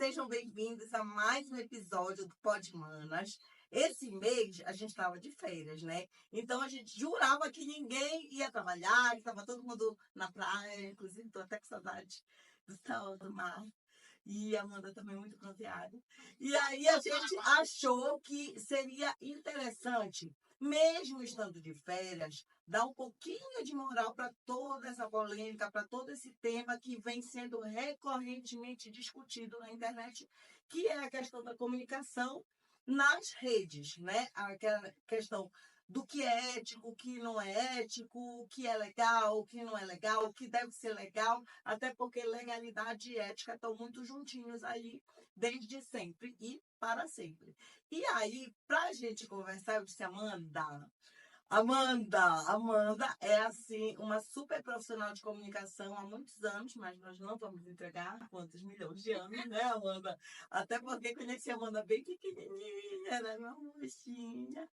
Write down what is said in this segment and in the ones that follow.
sejam bem-vindos a mais um episódio do Pod Manas. Esse mês a gente estava de férias, né? Então a gente jurava que ninguém ia trabalhar, que estava todo mundo na praia, inclusive estou até com saudade do sol, do mar. E a Amanda também muito bronzeada. E aí a gente achou que seria interessante, mesmo estando de férias, dar um pouquinho de moral para toda essa polêmica, para todo esse tema que vem sendo recorrentemente discutido na internet, que é a questão da comunicação nas redes, né? Aquela questão do que é ético, o que não é ético, o que é legal, o que não é legal, o que deve ser legal, até porque legalidade e ética estão muito juntinhos aí desde sempre e para sempre. E aí, para a gente conversar, eu disse, Amanda é assim uma super profissional de comunicação há muitos anos, mas nós não vamos entregar quantos milhões de anos, né, Amanda? Até porque conheci a Amanda bem pequenininha, era uma mocinha.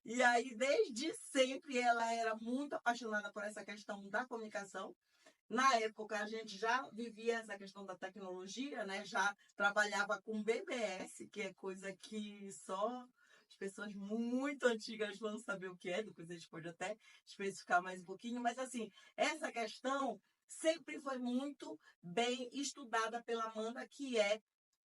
E aí, desde sempre, ela era muito apaixonada por essa questão da comunicação. Na época, a gente já vivia essa questão da tecnologia, né? Já trabalhava com BBS, que é coisa que só as pessoas muito antigas vão saber o que é, depois a gente pode até especificar mais um pouquinho, mas assim, essa questão sempre foi muito bem estudada pela Amanda, que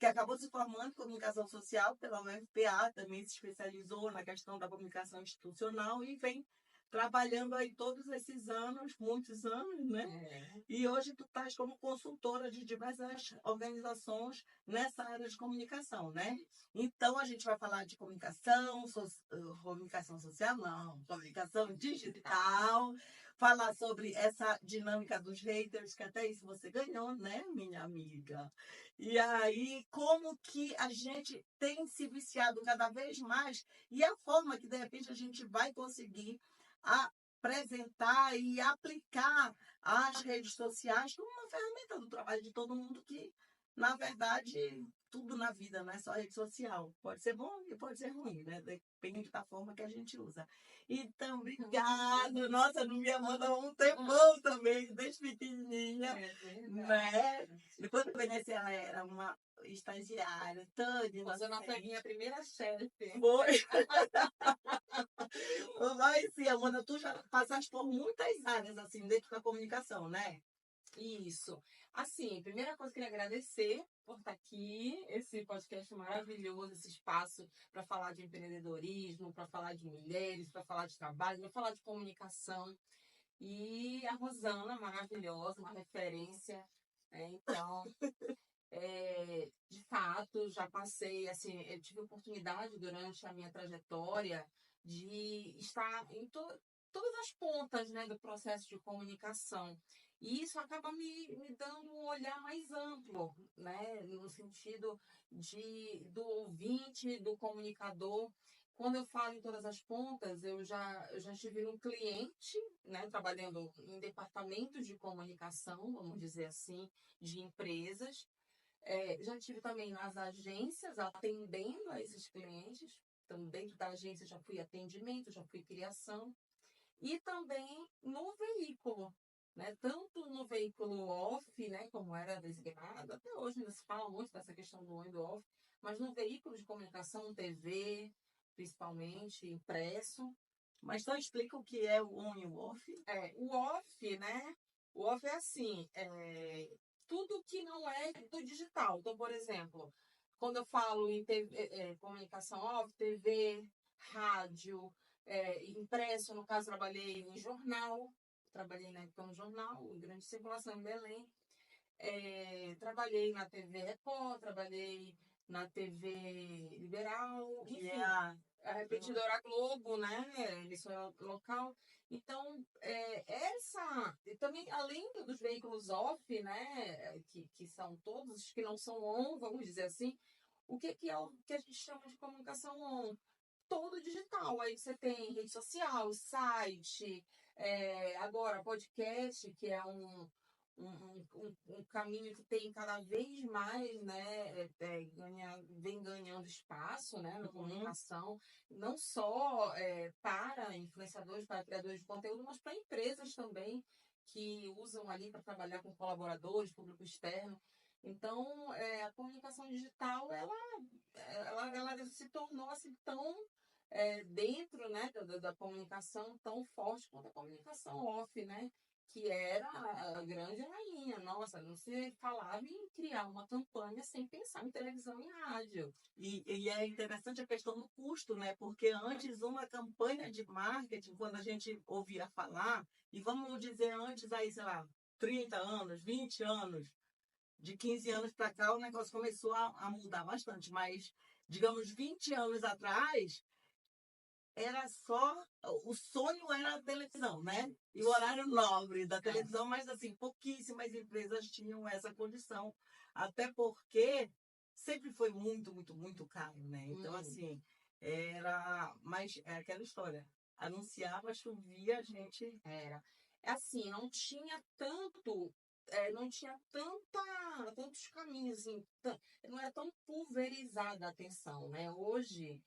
acabou se formando em comunicação social pela UFPA, também se especializou na questão da comunicação institucional e vem trabalhando aí todos esses anos, muitos anos, né? E hoje tu estás como consultora de diversas organizações nessa área de comunicação, né? Então a gente vai falar de comunicação social, não, comunicação digital, falar sobre essa dinâmica dos haters, que até isso você ganhou, né, minha amiga? E aí, como que a gente tem se viciado cada vez mais e a forma que, de repente, a gente vai conseguir apresentar e aplicar as redes sociais como uma ferramenta do trabalho de todo mundo que, na verdade, tudo na vida não é só rede social. Pode ser bom e pode ser ruim, né? Depende da forma que a gente usa. Então, obrigada. Nossa, não me Amanda há um tempão também, desde pequenininha. Né? Depois que eu conheci ela, era uma estagiária, toda Você não foi minha primeira chefe. Foi. Mas sim, Amanda, tu já passaste por muitas áreas, assim, dentro da comunicação, né? Isso. Assim, primeira coisa, eu queria agradecer por estar aqui, esse podcast maravilhoso, esse espaço para falar de empreendedorismo, para falar de mulheres, para falar de trabalho, para falar de comunicação. E a Rosana, maravilhosa, uma referência. Então, de fato, já passei, assim, eu tive oportunidade durante a minha trajetória de estar em todas as pontas, né, do processo de comunicação. E isso acaba me dando um olhar mais amplo, né, no sentido do ouvinte, do comunicador. Quando eu falo em todas as pontas, eu já estive um cliente, né, trabalhando em departamentos de comunicação, vamos dizer assim, de empresas. Já estive também nas agências, atendendo a esses clientes. Então, dentro da agência já fui atendimento, já fui criação. E também no veículo, né? Tanto no veículo off, né? Como era designado, até hoje ainda se fala muito dessa questão do on e do off, mas no veículo de comunicação, TV, principalmente, impresso. Mas então explica o que é o on e o off. O off, né? O off é assim, tudo que não é do digital. Então, por exemplo, quando eu falo em TV, comunicação off, TV, rádio, impresso, no caso, trabalhei em jornal, trabalhei na época no jornal, em grande circulação em Belém. Trabalhei na TV Record, trabalhei na TV Liberal, Que enfim, é a repetidora Globo, né? Emissora local. Então, e também, além dos veículos off, né? Que são todos, que não são on, vamos dizer assim, o que é o que a gente chama de comunicação on? Todo digital. Aí você tem rede social, site, agora podcast, que é um caminho que tem cada vez mais, né, vem ganhando espaço, né, na comunicação, não só para influenciadores, para criadores de conteúdo, mas para empresas também que usam ali para trabalhar com colaboradores, público externo. Então, a comunicação digital, ela se tornou assim tão dentro, né, da comunicação tão forte quanto a comunicação off, né? Que era a grande rainha. Nossa, não se falava em criar uma campanha sem pensar em televisão e rádio. E é interessante a questão do custo, né? Porque antes uma campanha de marketing, quando a gente ouvia falar, e vamos dizer antes aí, sei lá, 30 anos, 20 anos, de 15 anos para cá o negócio começou a mudar bastante, mas digamos 20 anos atrás era só o sonho era a televisão, né? E o horário nobre da televisão, mas assim, pouquíssimas empresas tinham essa condição, até porque sempre foi muito, muito, muito caro, né? Então assim, mas é aquela história, anunciava, chovia, a gente Era. É assim, não tinha tanto, não tinha tantos caminhos, assim, não era tão pulverizada a atenção, né? Hoje,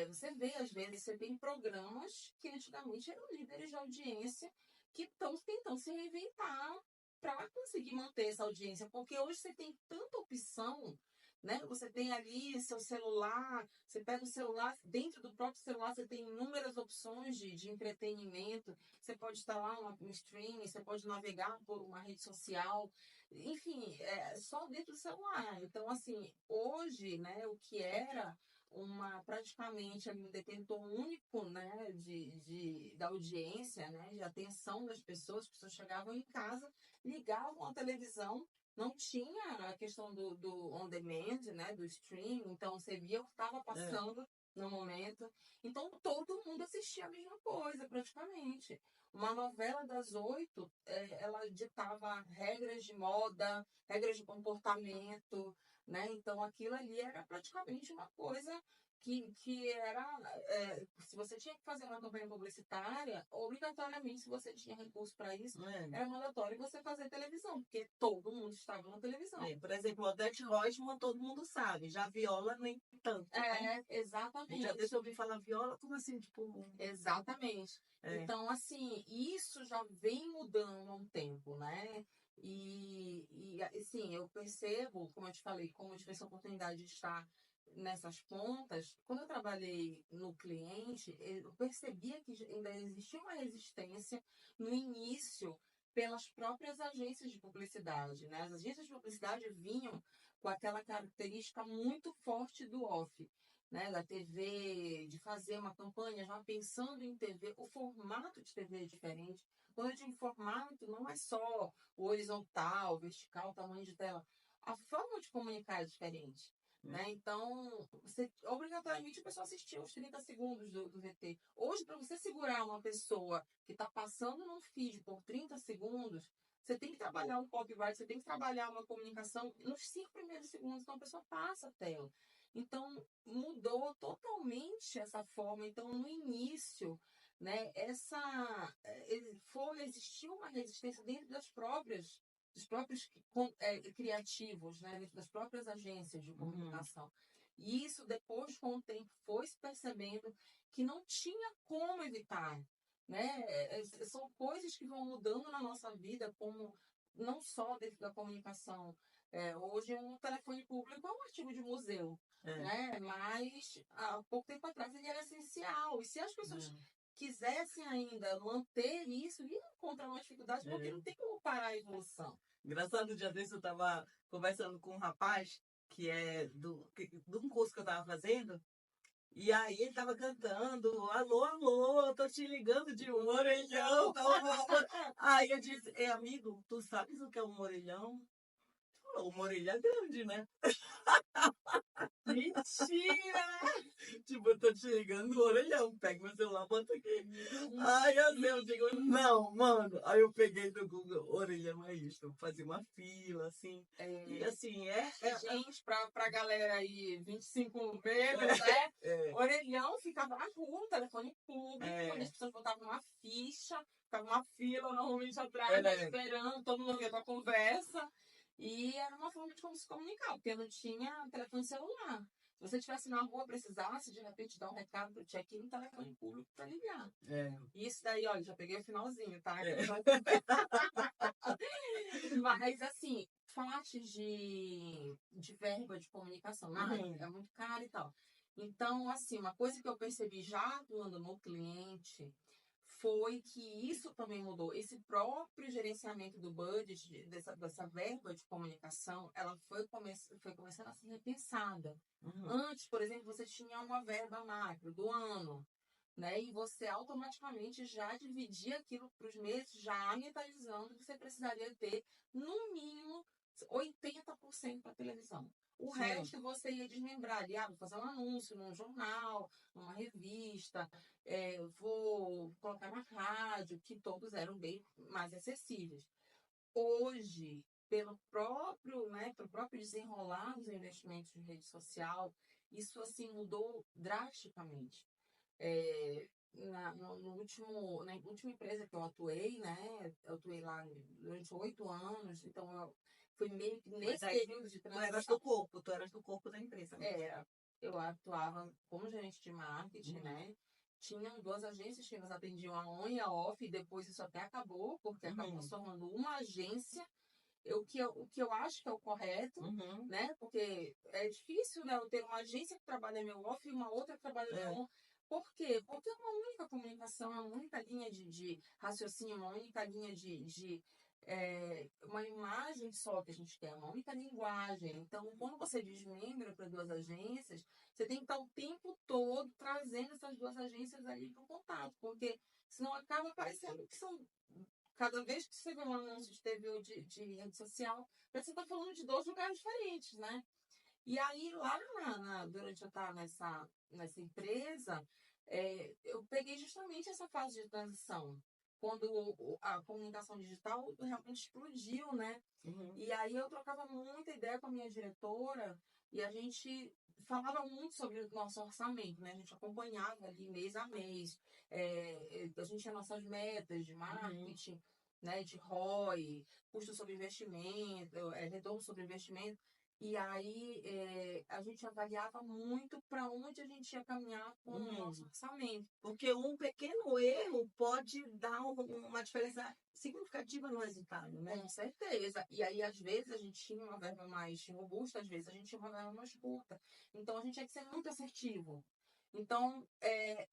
você vê, às vezes, você tem programas que antigamente eram líderes de audiência que estão tentando se reinventar para conseguir manter essa audiência, porque hoje você tem tanta opção, né? Você tem ali seu celular, você pega o celular, dentro do próprio celular você tem inúmeras opções de entretenimento, você pode instalar um streaming, você pode navegar por uma rede social, enfim, só dentro do celular. Então, assim, hoje, né, o que era praticamente ali, um detentor único, né, da audiência, né, de atenção das pessoas, as pessoas chegavam em casa, ligavam a televisão, não tinha a questão do on demand, né, do stream, então você via o que estava passando no momento. Então todo mundo assistia a mesma coisa, praticamente. Uma novela das 8, ela ditava regras de moda, regras de comportamento, né? Então aquilo ali era praticamente uma coisa que era, se você tinha que fazer uma campanha publicitária, obrigatoriamente, se você tinha recurso para isso, era mandatório você fazer televisão, porque todo mundo estava na televisão. Por exemplo, Odete Roitman, todo mundo sabe, já Viola nem tanto, né? Exatamente. Já deixa eu ouvir falar Viola, como assim, tipo... Exatamente. Então, assim, isso já vem mudando há um tempo, né? E assim, eu percebo, como eu te falei, como eu tive essa oportunidade de estar nessas pontas, quando eu trabalhei no cliente, eu percebia que ainda existia uma resistência no início pelas próprias agências de publicidade, né? As agências de publicidade vinham com aquela característica muito forte do off, né, da TV, de fazer uma campanha já pensando em TV, o formato de TV é diferente. Quando eu digo formato, não é só o horizontal, vertical, tamanho de tela. A forma de comunicar é diferente. Né? Então, obrigatoriamente a pessoa assistia os 30 segundos do VT. Hoje, para você segurar uma pessoa que está passando num feed por 30 segundos, você tem que trabalhar um copyright, você tem que trabalhar uma comunicação nos 5 primeiros segundos, então a pessoa passa a tela. Então, mudou totalmente essa forma. Então, no início, né, existiu uma resistência dentro dos próprios criativos, né, dentro das próprias agências de comunicação. E isso, depois, com o tempo, foi se percebendo que não tinha como evitar. Né? São coisas que vão mudando na nossa vida, como não só dentro da comunicação. Hoje, um telefone público é um artigo de museu. Né? Mas há pouco tempo atrás ele era essencial. E se as pessoas quisessem ainda manter isso, iam encontrar uma dificuldade, porque não tem como parar a evolução. Engraçado, um dia desse eu estava conversando com um rapaz que é de um curso que eu estava fazendo, e aí ele estava cantando, alô, alô, tô te ligando de um orelhão. Aí eu disse, amigo, tu sabes o que é um orelhão? Uma orelha é grande, né? Mentira! Tipo, eu tô te ligando no orelhão, pega meu celular, bota aqui. Ai, eu digo, não, mano. Aí eu peguei no Google, orelhão é isso. Fazia uma fila, assim. E assim, gente, pra galera aí, 25 meses, né? Orelhão ficava na rua, um telefone público, as pessoas botavam uma ficha, ficava uma fila normalmente atrás, esperando, todo mundo via tua conversa. E era uma forma de como se comunicar, porque não tinha telefone celular. Se você estivesse na rua, precisasse, de repente, dar um recado pro check-in no telefone público para ligar. Isso daí, olha, já peguei o finalzinho, tá? Mas, assim, faixas de verba de comunicação. Uhum. É muito caro e tal. Então, assim, uma coisa que eu percebi já atuando no cliente foi que isso também mudou. Esse próprio gerenciamento do budget, dessa verba de comunicação, ela foi começando a ser repensada. Uhum. Antes, por exemplo, você tinha uma verba macro do ano, né? E você automaticamente já dividia aquilo para os meses, já mentalizando que você precisaria ter, no mínimo, 80% para televisão. O Sim. resto você ia desmembrar ali, vou fazer um anúncio num jornal, numa revista, vou colocar na rádio, que todos eram bem mais acessíveis. Hoje, pelo próprio desenrolar dos investimentos em rede social, isso assim mudou drasticamente. Na última empresa que eu atuei, né? Eu atuei lá durante 8 anos, então eu fui meio que Mas nesse aí período de transição. tu eras do corpo da empresa mesmo. Eu atuava como gerente de marketing, Uhum. né? Tinham 2 agências que nos atendiam a on e a off, e depois isso até acabou, porque acabou Uhum. se tornando uma agência, o que eu acho que é o correto, Uhum. né? Porque é difícil, né, eu ter uma agência que trabalha meu off e uma outra que trabalha meu É. on. Por quê? Porque é uma única comunicação, é uma única linha de raciocínio, uma única linha uma imagem só que a gente quer, uma única linguagem. Então, quando você desmembra para 2 agências, você tem que estar o tempo todo trazendo essas 2 agências ali para o contato, porque senão acaba parecendo que são. Cada vez que você vê um anúncio de TV ou de rede social, você está falando de 2 lugares diferentes, né? E aí, lá durante eu estar nessa empresa, eu peguei justamente essa fase de transição, quando a comunicação digital realmente explodiu, né? Uhum. E aí eu trocava muita ideia com a minha diretora e a gente falava muito sobre o nosso orçamento, né? A gente acompanhava ali mês a mês. A gente tinha nossas metas de Uhum. marketing, né? De ROI, custo sobre investimento, retorno sobre investimento. E aí a gente avaliava muito para onde a gente ia caminhar com o nosso Uhum. orçamento. Porque um pequeno erro pode dar uma diferença significativa no resultado, né? Com certeza. E aí, às vezes, a gente tinha uma verba mais robusta, às vezes a gente tinha uma verba mais curta. Então, a gente tinha que ser muito assertivo. Então,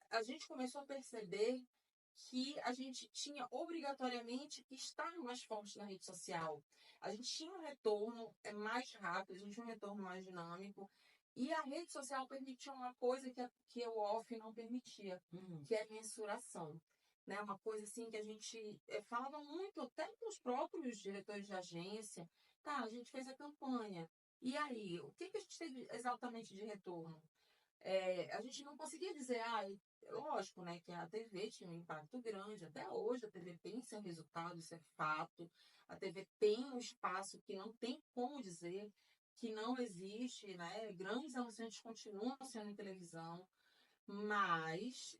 a gente começou a perceber que a gente tinha obrigatoriamente que estar mais forte na rede social. A gente tinha um retorno mais rápido, a gente tinha um retorno mais dinâmico. E a rede social permitia uma coisa que o off não permitia, Uhum. que é a mensuração, né? Uma coisa assim que a gente falava muito até com os próprios diretores de agência. Tá, a gente fez a campanha. E aí, o que a gente teve exatamente de retorno? A gente não conseguia dizer, lógico, né, que a TV tinha um impacto grande. Até hoje a TV tem seu resultado, isso é fato. A TV tem um espaço que não tem como dizer que não existe, né? Grandes anunciantes continuam sendo em televisão, mas,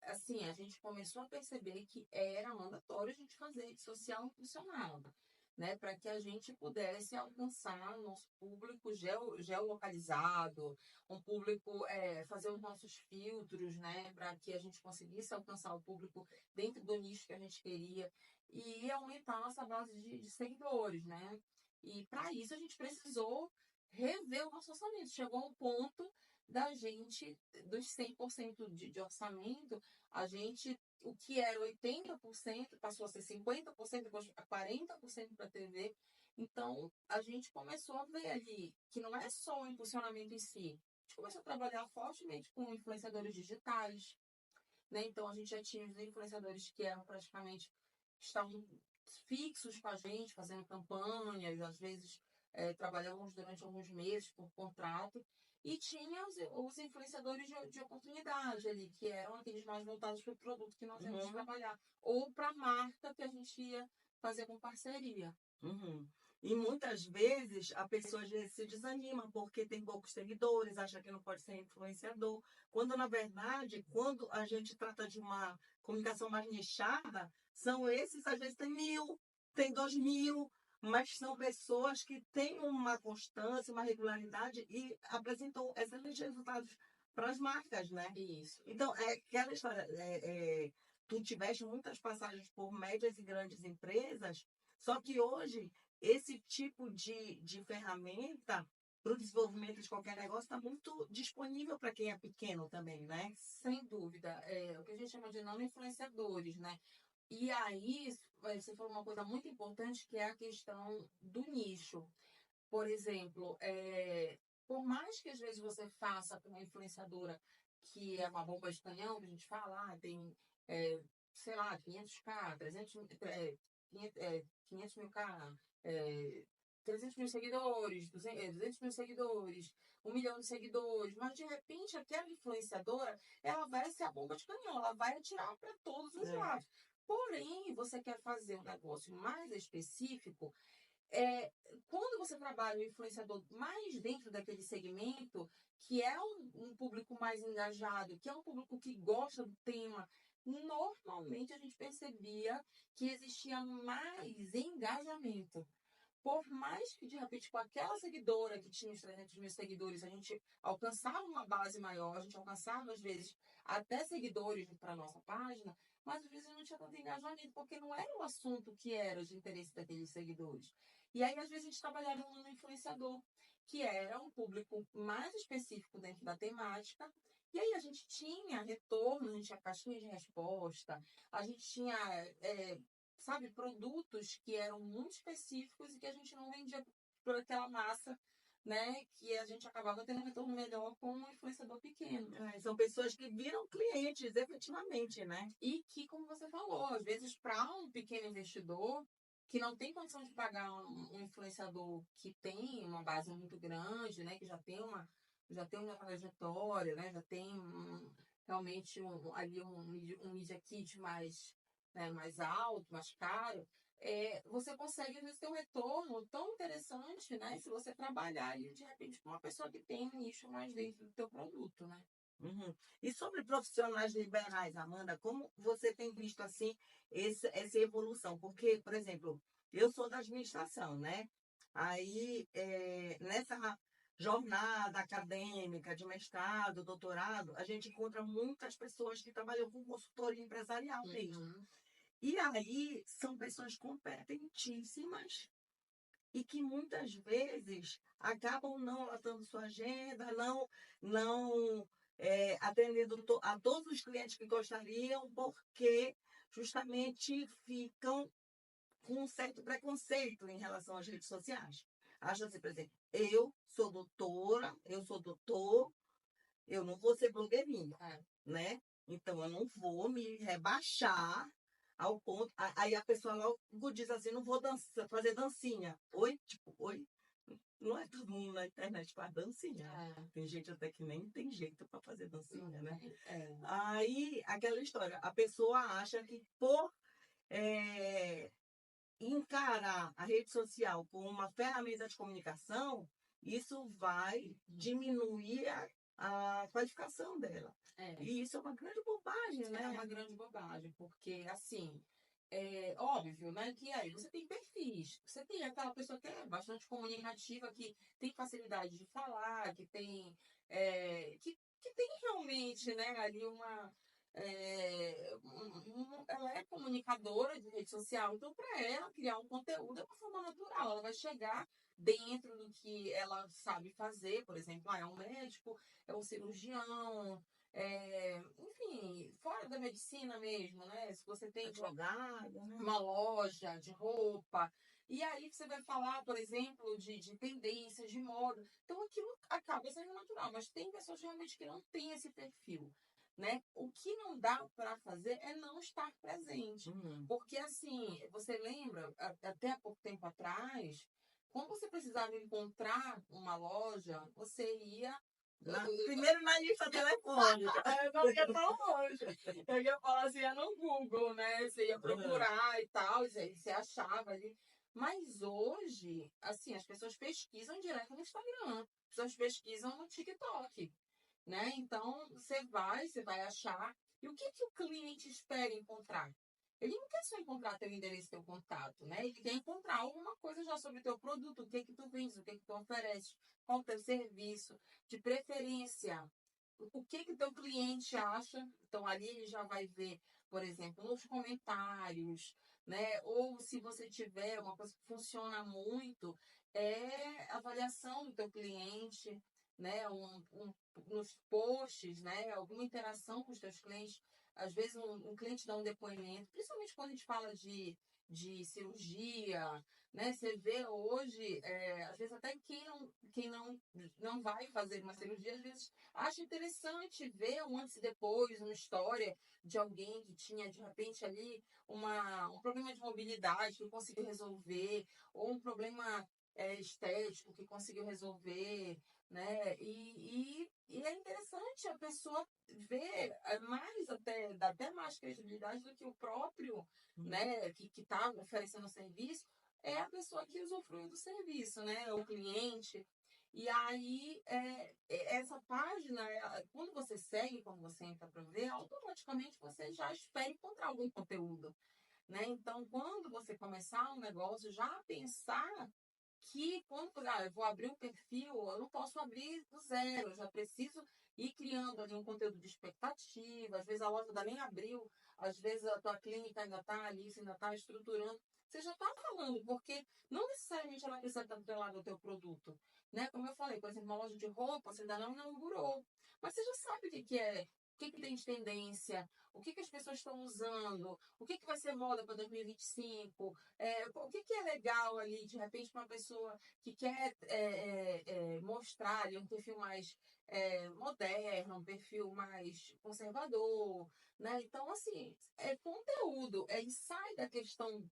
assim, a gente começou a perceber que era mandatório a gente fazer rede social impulsionada, né? Para que a gente pudesse alcançar o nosso público geolocalizado, um público, fazer os nossos filtros, né? Para que a gente conseguisse alcançar o público dentro do nicho que a gente queria e aumentar a nossa base de seguidores, né? E para isso a gente precisou rever o nosso orçamento. Chegou um ponto da gente, dos 100% de orçamento, o que era 80% passou a ser 50%, depois a 40% para a TV. Então, a gente começou a ver ali que não é só o impulsionamento em si. A gente começou a trabalhar fortemente com influenciadores digitais, né? Então, a gente já tinha os influenciadores que eram praticamente, estavam fixos com a gente, fazendo campanhas, às vezes trabalhamos durante alguns meses por contrato, e tinha os influenciadores de oportunidade ali, que eram aqueles mais voltados para o produto que nós íamos Uhum. trabalhar, ou para a marca que a gente ia fazer com parceria. Uhum. E muitas vezes a pessoa às vezes se desanima porque tem poucos seguidores, acha que não pode ser influenciador. Quando, na verdade, quando a gente trata de uma comunicação mais nichada, são esses, às vezes tem 1.000, tem 2.000, mas são pessoas que têm uma constância, uma regularidade e apresentam excelentes resultados para as marcas, né? Isso. Então, é aquela história, tu tiveste muitas passagens por médias e grandes empresas, só que hoje esse tipo de ferramenta para o desenvolvimento de qualquer negócio está muito disponível para quem é pequeno também, né? Sem dúvida. É o que a gente chama de nano-influenciadores, né? E aí, você falou uma coisa muito importante, que é a questão do nicho. Por exemplo, por mais que às vezes você faça com uma influenciadora que é uma bomba de canhão, que a gente fala, tem, sei lá, 500k, 300, 500 mil K, é, 300 mil seguidores, 200 mil seguidores, 1 milhão de seguidores, mas de repente aquela influenciadora, ela vai ser a bomba de canhão, ela vai atirar para todos os É. lados. Porém, você quer fazer um negócio mais específico, é, quando você trabalha o influenciador mais dentro daquele segmento, que é um público mais engajado, que é um público que gosta do tema, normalmente a gente percebia que existia mais engajamento. Por mais que, de repente, com aquela seguidora que tinha os 300 mil seguidores, a gente alcançava uma base maior, a gente alcançava, às vezes, até seguidores para a nossa página, mas às vezes não tinha tanto engajamento, porque não era o assunto que era de interesse daqueles seguidores. E aí, às vezes, a gente trabalhava no influenciador, que era um público mais específico dentro da temática. E aí a gente tinha retorno, a gente tinha caixinha de resposta, a gente tinha, sabe, produtos que eram muito específicos e que a gente não vendia por aquela massa, né? Que a gente acabava tendo um retorno melhor com um influenciador pequeno. São pessoas que viram clientes, efetivamente, né? E que, como você falou, às vezes para um pequeno investidor que não tem condição de pagar um influenciador que tem uma base muito grande, né, que já tem uma trajetória, né, já tem realmente ali um media kit mais, né, mais alto, mais caro, você consegue às vezes ter um retorno tão interessante, né, se você trabalhar ali de repente com uma pessoa que tem um nicho mais dentro do teu produto, né? Uhum. E sobre profissionais liberais, Amanda, como você tem visto assim essa evolução? Porque, por exemplo, eu sou da administração, né? Aí, nessa jornada acadêmica de mestrado, doutorado, a gente encontra muitas pessoas que trabalham com consultoria empresarial mesmo. Uhum. E aí são pessoas competentíssimas e que muitas vezes acabam não lotando sua agenda, não atendendo a todos os clientes que gostariam, porque justamente ficam com um certo preconceito em relação às redes sociais. Acham assim, por exemplo, eu sou doutora, eu sou doutor, eu não vou ser blogueirinha, né? Então eu não vou me rebaixar ao ponto. Aí a pessoa logo diz assim, não vou fazer dancinha. Oi? Tipo, oi? Não é todo mundo na internet faz dancinha. Tem gente até que nem tem jeito para fazer dancinha, né? Aí, aquela história, a pessoa acha que por encarar a rede social como uma ferramenta de comunicação, isso vai diminuir a qualificação dela. E isso é uma grande bobagem, né? É uma grande bobagem, porque, assim, é óbvio, né, que aí você tem perfis. Você tem aquela pessoa que é bastante comunicativa, que tem facilidade de falar, que tem, que tem realmente, né, ali ela é comunicadora de rede social, então para ela criar um conteúdo é uma forma natural, ela vai chegar dentro do que ela sabe fazer, por exemplo, é um médico, é um cirurgião, enfim, fora da medicina mesmo, né? Se você tem Advogada, né? uma loja de roupa, e aí você vai falar, por exemplo, de tendências, de moda. Então aquilo acaba sendo natural, mas tem pessoas realmente que não têm esse perfil. Né? O que não dá para fazer é não estar presente. Porque, assim, você lembra, até há pouco tempo atrás, quando você precisava encontrar uma loja, você ia Primeiro na lista telefônica. Eu não ia tão longe. Eu ia falar assim, ia no Google, né? Você ia procurar e tal, e aí você achava ali. Mas hoje, assim, as pessoas pesquisam direto no Instagram, as pessoas pesquisam no TikTok, né? Então, você vai achar. E o que, que o cliente espera encontrar? Ele não quer só encontrar teu endereço, teu contato, né? Ele quer encontrar alguma coisa já sobre o teu produto, o que que tu vendes, o que que tu oferece, qual é o teu serviço, de preferência, o que que teu cliente acha. Então, ali ele já vai ver, por exemplo, nos comentários, né? Ou se você tiver uma coisa que funciona muito, é a avaliação do teu cliente, né? Nos posts, né? Alguma interação com os teus clientes. Às vezes um cliente dá um depoimento, principalmente quando a gente fala de cirurgia, né? Você vê hoje, às vezes até quem não vai fazer uma cirurgia, às vezes acha interessante ver um antes e depois, uma história de alguém que tinha, de repente, ali um problema de mobilidade que conseguiu resolver, ou um problema estético que conseguiu resolver, né? E é interessante a pessoa ver mais dá até mais credibilidade do que o próprio, né, que está oferecendo o serviço, é a pessoa que usufrui do serviço, né? O cliente. E aí, essa página, quando você segue, quando você entra para ver, automaticamente você já espera encontrar algum conteúdo, né? Então, quando você começar um negócio, já pensar que quando eu vou abrir um perfil, eu não posso abrir do zero, eu já preciso ir criando ali um conteúdo de expectativa, às vezes a loja ainda nem abriu, às vezes a tua clínica ainda está ali, você ainda está estruturando. Você já está falando, porque não necessariamente ela precisa estar atrelada ao teu produto. Né? Como eu falei, por exemplo, uma loja de roupa, você ainda não inaugurou. Mas você já sabe o que é, o que tem de tendência, o que as pessoas estão usando, o que vai ser moda para 2025, o que é legal ali, de repente, para uma pessoa que quer mostrar ali um perfil mais moderno, um perfil mais conservador, né? Então, assim, é conteúdo, sai da questão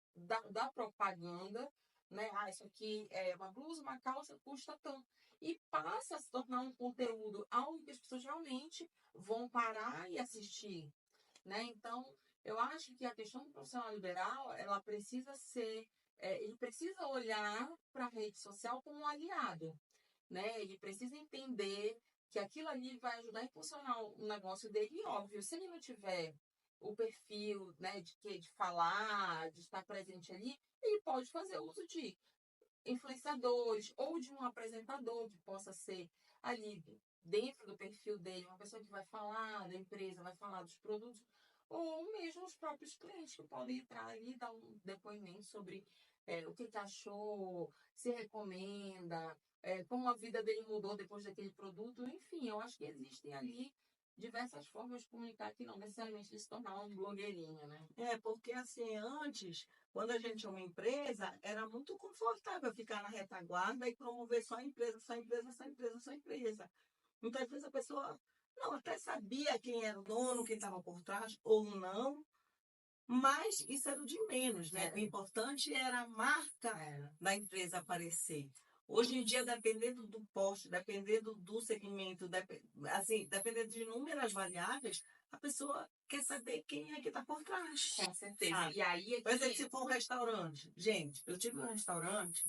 da propaganda, né? Ah, isso aqui é uma blusa, uma calça, custa tanto. E passa a se tornar um conteúdo, algo que as pessoas realmente vão parar e assistir, né? Então, eu acho que a questão do profissional liberal, ela precisa ser, ele precisa olhar para a rede social como um aliado, né? Ele precisa entender que aquilo ali vai ajudar a impulsionar o negócio dele. E, óbvio, se ele não tiver o perfil, né, de falar, de estar presente ali, ele pode fazer uso de influenciadores ou de um apresentador que possa ser ali dentro do perfil dele, uma pessoa que vai falar da empresa, vai falar dos produtos, ou mesmo os próprios clientes que podem entrar ali e dar um depoimento sobre o que achou, se recomenda, como a vida dele mudou depois daquele produto. Enfim, eu acho que existem ali diversas formas de comunicar que não necessariamente de se tornar um blogueirinho, né? Porque assim, antes, quando a gente tinha uma empresa, era muito confortável ficar na retaguarda e promover só empresa, só empresa, só empresa, só empresa. Então, às vezes a pessoa não até sabia quem era o dono, quem estava por trás ou não, mas isso era o de menos, né? O importante era a marca da empresa aparecer. Hoje em dia, dependendo do poste, dependendo do segmento, assim, dependendo de inúmeras variáveis, a pessoa quer saber quem é que está por trás. Com certeza. Sabe? E aí, Por exemplo, se for um restaurante. Gente, eu tive um restaurante,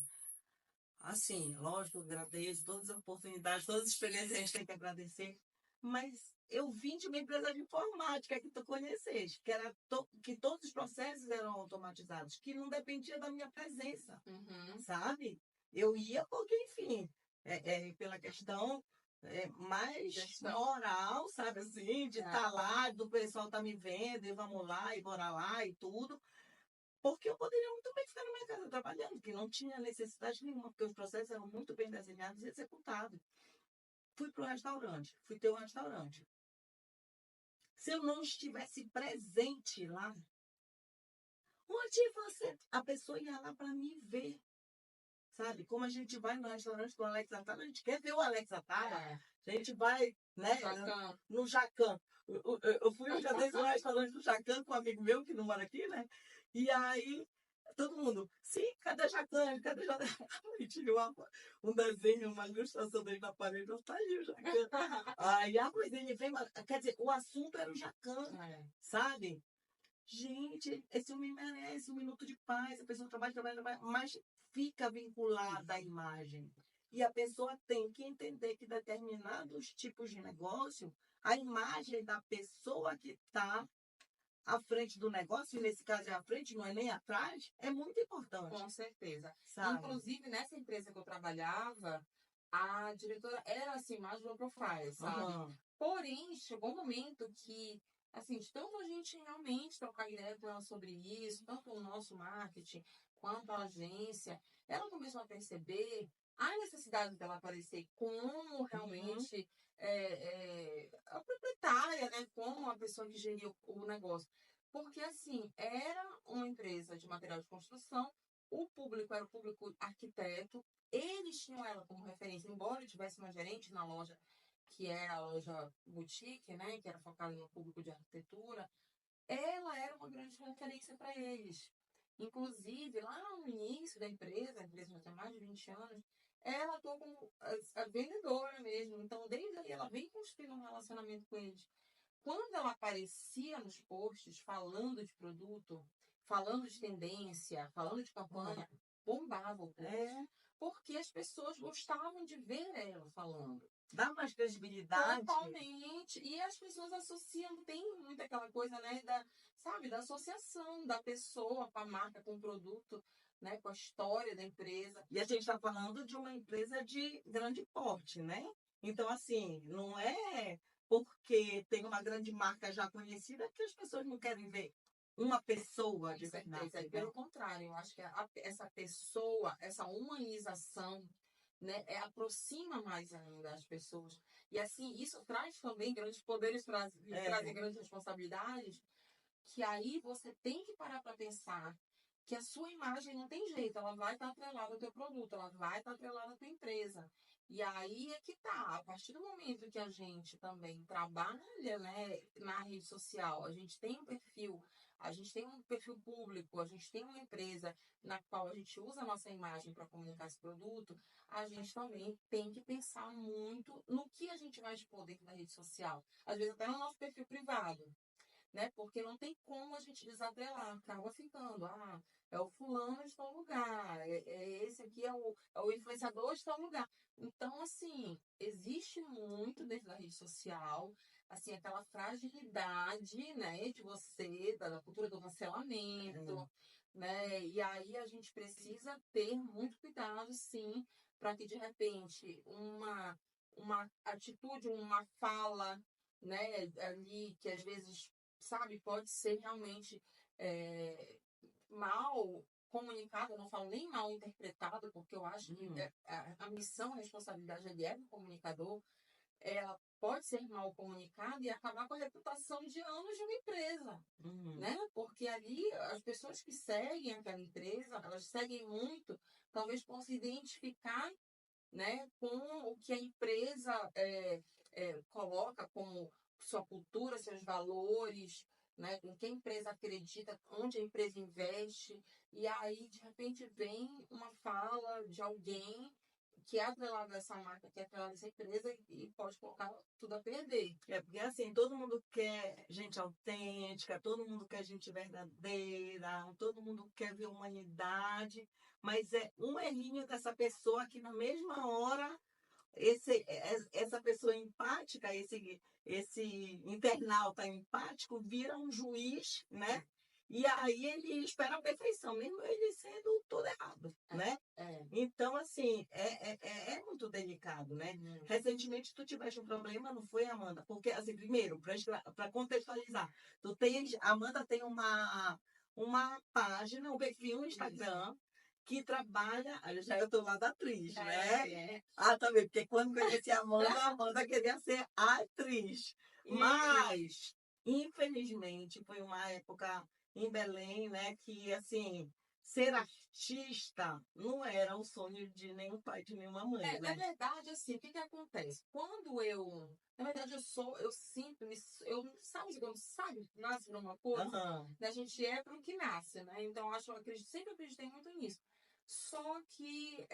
assim, lógico, eu agradeço todas as oportunidades, todas as experiências a gente tem que agradecer, mas eu vim de uma empresa de informática que tu conheceste, que todos os processos eram automatizados, que não dependia da minha presença, sabe? Eu ia porque, enfim, pela questão mais moral, sabe assim, de estar lá, do pessoal tá me vendo, e vamos lá, e bora lá, e tudo. Porque eu poderia muito bem ficar na minha casa trabalhando, que não tinha necessidade nenhuma, porque os processos eram muito bem desenhados e executados. Fui para o restaurante, fui ter um restaurante. Se eu não estivesse presente lá, onde você. A pessoa ia lá para me ver. Sabe? Como a gente vai no restaurante do Alex Atala, a gente quer ver o Alex Atala. A gente vai, né, no Jacan. Eu fui um dia desse no restaurante do Jacan com um amigo meu que não mora aqui, né? E aí, todo mundo, sim, cadê Jacan? Cadê Jacan? E tinha um desenho, uma ilustração dele na parede, eu tá aí o Jacan. Aí, mas ele vem, quer dizer, o assunto era o Jacan, sabe? Gente, esse homem merece um minuto de paz, a pessoa trabalha, mas fica vinculada à imagem. E a pessoa tem que entender que determinados tipos de negócio, a imagem da pessoa que está à frente do negócio, e nesse caso é à frente, não é nem atrás, é muito importante. Com certeza. Sabe? Inclusive, nessa empresa que eu trabalhava, a diretora era assim, mais low profile, sabe? Porém, chegou um momento que assim, de tanto a gente realmente trocar ideia com ela sobre isso, tanto o nosso marketing quanto a agência, ela começou a perceber a necessidade dela aparecer como Uhum. realmente a proprietária, né? Como a pessoa que geria o negócio. Porque, assim, era uma empresa de material de construção, o público era o público arquiteto, eles tinham ela como referência, embora tivesse uma gerente na loja, que era a loja boutique, né? Que era focada no público de arquitetura, ela era uma grande referência para eles. Inclusive, lá no início da empresa, a empresa já tem mais de 20 anos, ela atuou como a vendedora mesmo. Então, desde aí, ela vem construindo um relacionamento com eles. Quando ela aparecia nos posts falando de produto, falando de tendência, falando de campanha, bombava o post. É, Porque as pessoas gostavam de ver ela falando. dá mais credibilidade. Totalmente. E as pessoas associam, tem muito aquela coisa, né, sabe, da associação da pessoa com a marca, com o produto, né, com a história da empresa. E a gente está falando de uma empresa de grande porte, né? Então, assim, não é porque tem uma grande marca já conhecida que as pessoas não querem ver uma pessoa Com de certeza. E verdade, né? pelo contrário, eu acho que essa pessoa, essa humanização, né, aproxima mais ainda as pessoas. E assim, isso traz também grandes poderes, trazem É, grandes responsabilidades, que aí você tem que parar para pensar que a sua imagem não tem jeito, ela vai estar atrelada ao teu produto, ela vai estar atrelada à tua empresa. E aí é que tá, a partir do momento que a gente também trabalha, né, na rede social, a gente tem um perfil público, a gente tem uma empresa na qual a gente usa a nossa imagem para comunicar esse produto, a gente também tem que pensar muito no que a gente vai expor dentro da rede social. Às vezes até no nosso perfil privado, né? Porque não tem como a gente desatrelar, acaba ficando, é o fulano de tal lugar, esse aqui é o influenciador de tal lugar. Então, assim, existe muito dentro da rede social, assim, aquela fragilidade, né, de você, da cultura do é. cancelamento, né? E aí a gente precisa ter muito cuidado, sim, para que de repente uma atitude, uma fala, né, ali que às vezes, sabe, pode ser realmente mal comunicado, eu não falo nem mal interpretado, porque eu acho que Uhum, a missão, a responsabilidade ali é do comunicador, ela pode ser mal comunicada e acabar com a reputação de anos de uma empresa, uhum. né? Porque ali as pessoas que seguem aquela empresa, elas seguem muito, talvez possam se identificar, né, com o que a empresa coloca como sua cultura, seus valores, né, com que a empresa acredita, onde a empresa investe, e aí de repente vem uma fala de alguém que é atrelado a essa marca, que é atrelado a essa empresa e pode colocar tudo a perder. É porque assim, todo mundo quer gente autêntica, todo mundo quer gente verdadeira, todo mundo quer ver humanidade, mas é um errinho dessa pessoa que na mesma hora essa pessoa empática, esse internauta empático vira um juiz, né? E aí ele espera a perfeição, mesmo ele sendo todo errado, É, né? é, Então, assim, é muito delicado, né? muito. Recentemente tu tiveste um problema, não foi, Amanda? Porque, assim, primeiro, para contextualizar, a Amanda tem uma página, um perfil no Isso. Instagram que trabalha. Já eu tô lá da atriz, né? É. Ah, também, porque quando conheci a Amanda queria ser atriz. Isso. Mas, infelizmente, foi uma época em Belém, né, que, assim, ser artista não era o sonho de nenhum pai, de nenhuma mãe, Na né? verdade, assim, o que que acontece? Na verdade, eu sinto, sabe, nasce pra uma coisa, Aham. né? A gente é pro que nasce, né? Então, sempre acreditei muito nisso. Só que,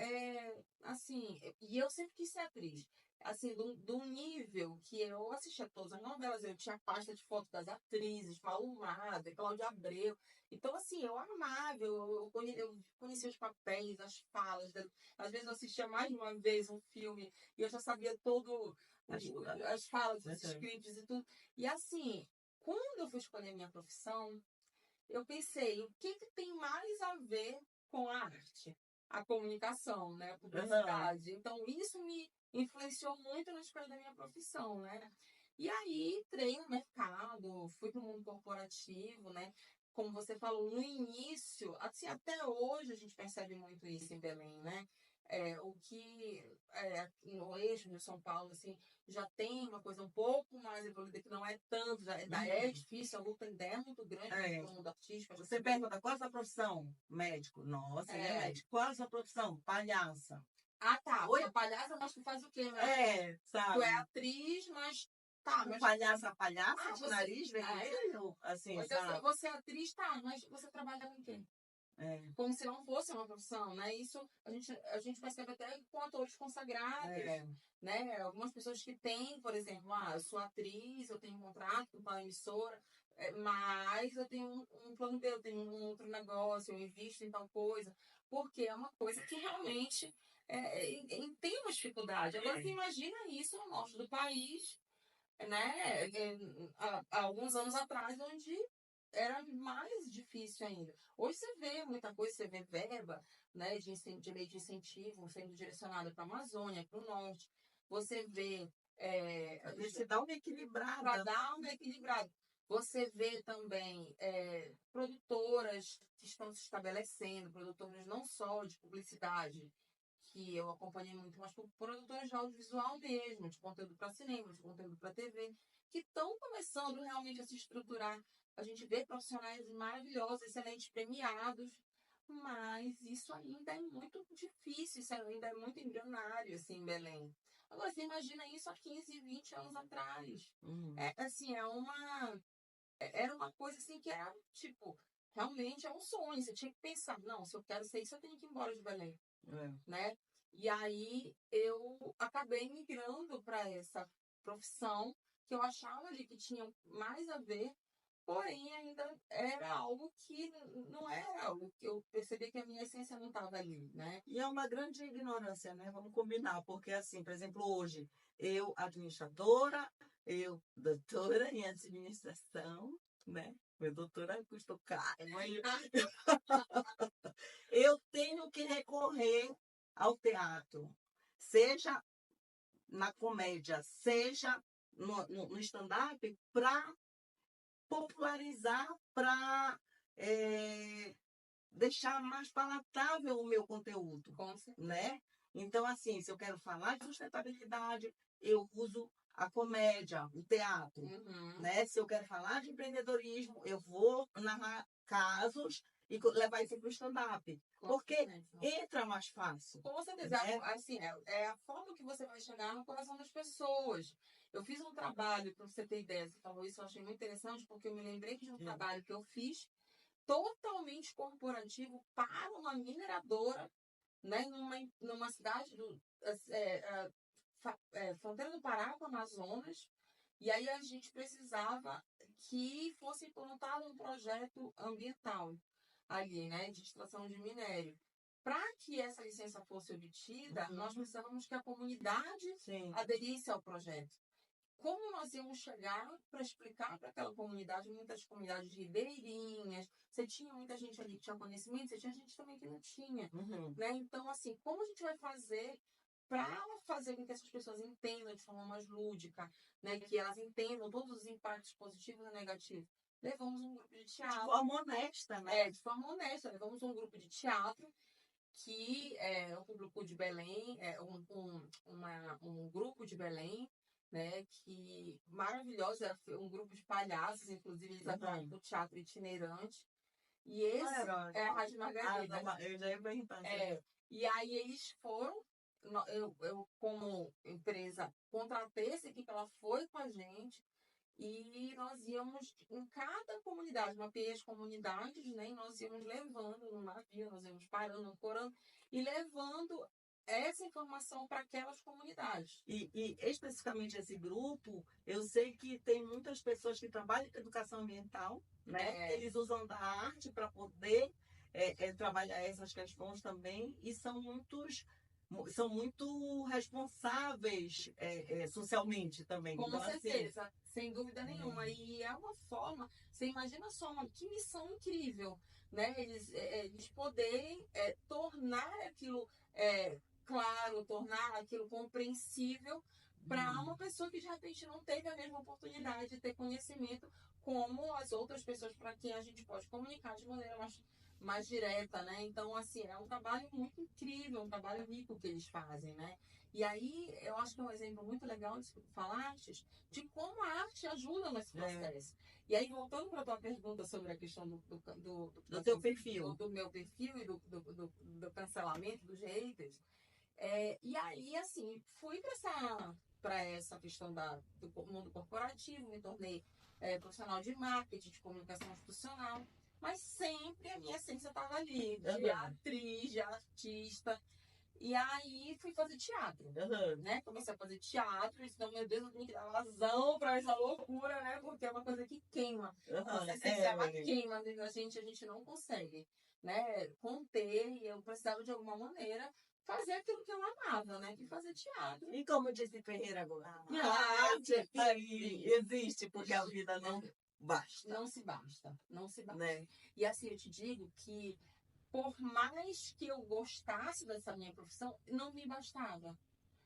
assim, e eu sempre quis ser atriz. Assim, do nível que eu assistia todas as novelas, eu tinha pasta de fotos das atrizes, Malu Mader, Cláudia Abreu. Então, assim, eu amava, eu conhecia os papéis, as falas, às vezes eu assistia mais de uma vez um filme e eu já sabia todo As- as falas, os Aham. scripts e tudo. E assim, quando eu fui escolher minha profissão, eu pensei, o que que tem mais a ver com a arte? A comunicação, né? A Aham. publicidade. Então, isso me influenciou muito na escolha da minha profissão, né? E aí, entrei no mercado, fui para o mundo corporativo, né? Como você falou, no início, assim, até hoje a gente percebe muito isso em Belém, né? O que no eixo de São Paulo, assim, já tem uma coisa um pouco mais evoluída, que não é tanto, ainda é difícil, a luta ainda é muito grande no mundo artístico. Você pergunta, qual é a sua profissão? Médico. Nossa, ele é médico. Qual é a sua profissão? Palhaça. Ah, tá. Oi, palhaça, mas tu faz o quê, né? Sabe? Tu é atriz, mas... Tá, mas... Palhaça, de você... nariz vermelho, assim, sabe? Você é atriz, tá, mas você trabalha com quê? Como se não fosse uma profissão, né? Isso a gente percebe até com atores consagrados, né? Algumas pessoas que têm, por exemplo, eu sou atriz, eu tenho um contrato com a emissora, mas eu tenho um plano B, eu tenho um outro negócio, eu invisto em tal coisa, porque é uma coisa que realmente tem uma dificuldade. Agora, você imagina isso no norte do país, né? Há alguns anos atrás, onde era mais difícil ainda. Hoje você vê muita coisa, você vê verba, né, de lei de incentivo sendo direcionada para a Amazônia, para o norte. Você vê... Você dá uma equilibrada. Para dar uma equilibrada. Você vê também produtoras que estão se estabelecendo, produtoras não só de publicidade, que eu acompanhei muito, mas produtoras de audiovisual mesmo, de conteúdo para cinema, de conteúdo para TV, que estão começando realmente a se estruturar. A gente vê profissionais maravilhosos, excelentes, premiados, mas isso ainda é muito difícil, isso ainda é muito embrionário, assim, em Belém. Agora, você imagina isso há 15, 20 anos atrás. Era uma coisa assim que era, tipo, realmente é um sonho. Você tinha que pensar, não, se eu quero ser isso, eu tenho que ir embora de Belém. Né? E aí eu acabei migrando para essa profissão que eu achava ali que tinha mais a ver, porém ainda era algo que não era algo que eu percebi que a minha essência não estava ali, né? E é uma grande ignorância, né? Vamos combinar, porque assim, por exemplo, hoje, eu administradora, eu doutora em administração, né? Minha doutora custa caro, mas eu tenho que recorrer ao teatro, seja na comédia, seja no stand-up, para popularizar, para deixar mais palatável o meu conteúdo, né? Então, assim, se eu quero falar de sustentabilidade, eu uso a comédia, o teatro, né? Se eu quero falar de empreendedorismo, eu vou narrar casos e levar isso para o stand-up, porque entra mais fácil. Com certeza, assim, é a forma que você vai chegar no coração das pessoas. Eu fiz um trabalho, para você ter ideia, você falou isso, eu achei muito interessante, porque eu me lembrei de um trabalho que eu fiz totalmente corporativo para uma mineradora, né, numa cidade fronteira do Pará com o Amazonas, e aí a gente precisava que fosse implantado um projeto ambiental ali, né, de extração de minério. Para que essa licença fosse obtida, nós precisávamos que a comunidade aderisse ao projeto. Como nós íamos chegar para explicar para aquela comunidade, muitas comunidades ribeirinhas, você tinha muita gente ali que tinha conhecimento, você tinha gente também que não tinha. Né? Então, assim, como a gente vai fazer para fazer com que essas pessoas entendam de forma mais lúdica, né? Que elas entendam todos os impactos positivos e negativos? Levamos um grupo de teatro. De forma honesta, né? De forma honesta. Levamos um grupo de teatro que é um grupo de Belém, um grupo de Belém, né, que maravilhoso, era um grupo de palhaços, inclusive eles atuavam no teatro itinerante. E esse é a Rádio Margarida. Eu já ia perguntar. E aí eles foram, eu como empresa contratei essa equipe, ela foi com a gente, e nós íamos em cada comunidade, mapeei as comunidades, né? E nós íamos levando no navio, nós íamos parando, ancorando e levando essa informação para aquelas comunidades. E especificamente esse grupo, eu sei que tem muitas pessoas que trabalham com educação ambiental, né? Eles usam da arte para poder trabalhar essas questões também, e são muito responsáveis socialmente também. Com então, certeza, assim, sem dúvida nenhuma. E é uma forma, você imagina só, que missão incrível, né? Eles poderem tornar aquilo claro, tornar aquilo compreensível para uma pessoa que de repente não teve a mesma oportunidade de ter conhecimento como as outras pessoas para quem a gente pode comunicar de maneira mais direta, né? Então, assim, é um trabalho muito incrível, um trabalho rico que eles fazem, né? E aí, eu acho que é um exemplo muito legal disso que tu falaste, de como a arte ajuda nesse processo. E aí, voltando para a tua pergunta sobre a questão Do teu perfil. do meu perfil e do cancelamento dos haters, e aí, assim, fui para essa questão do mundo corporativo, me tornei profissional de marketing, de comunicação institucional, mas sempre a minha essência estava ali, de atriz, de artista. E aí fui fazer teatro, né? Comecei a fazer teatro, então, meu Deus, eu tenho que dar vazão pra essa loucura, né? Porque é uma coisa que queima. Nossa essência, ela queima dentro da gente, a gente não consegue, né? Conter, e eu precisava de alguma maneira fazer aquilo que eu amava, né? Que fazer teatro. E como disse Ferreira agora, a arte existe, porque a vida não basta. Não se basta, não se basta. Né? E assim, eu te digo que por mais que eu gostasse dessa minha profissão, não me bastava,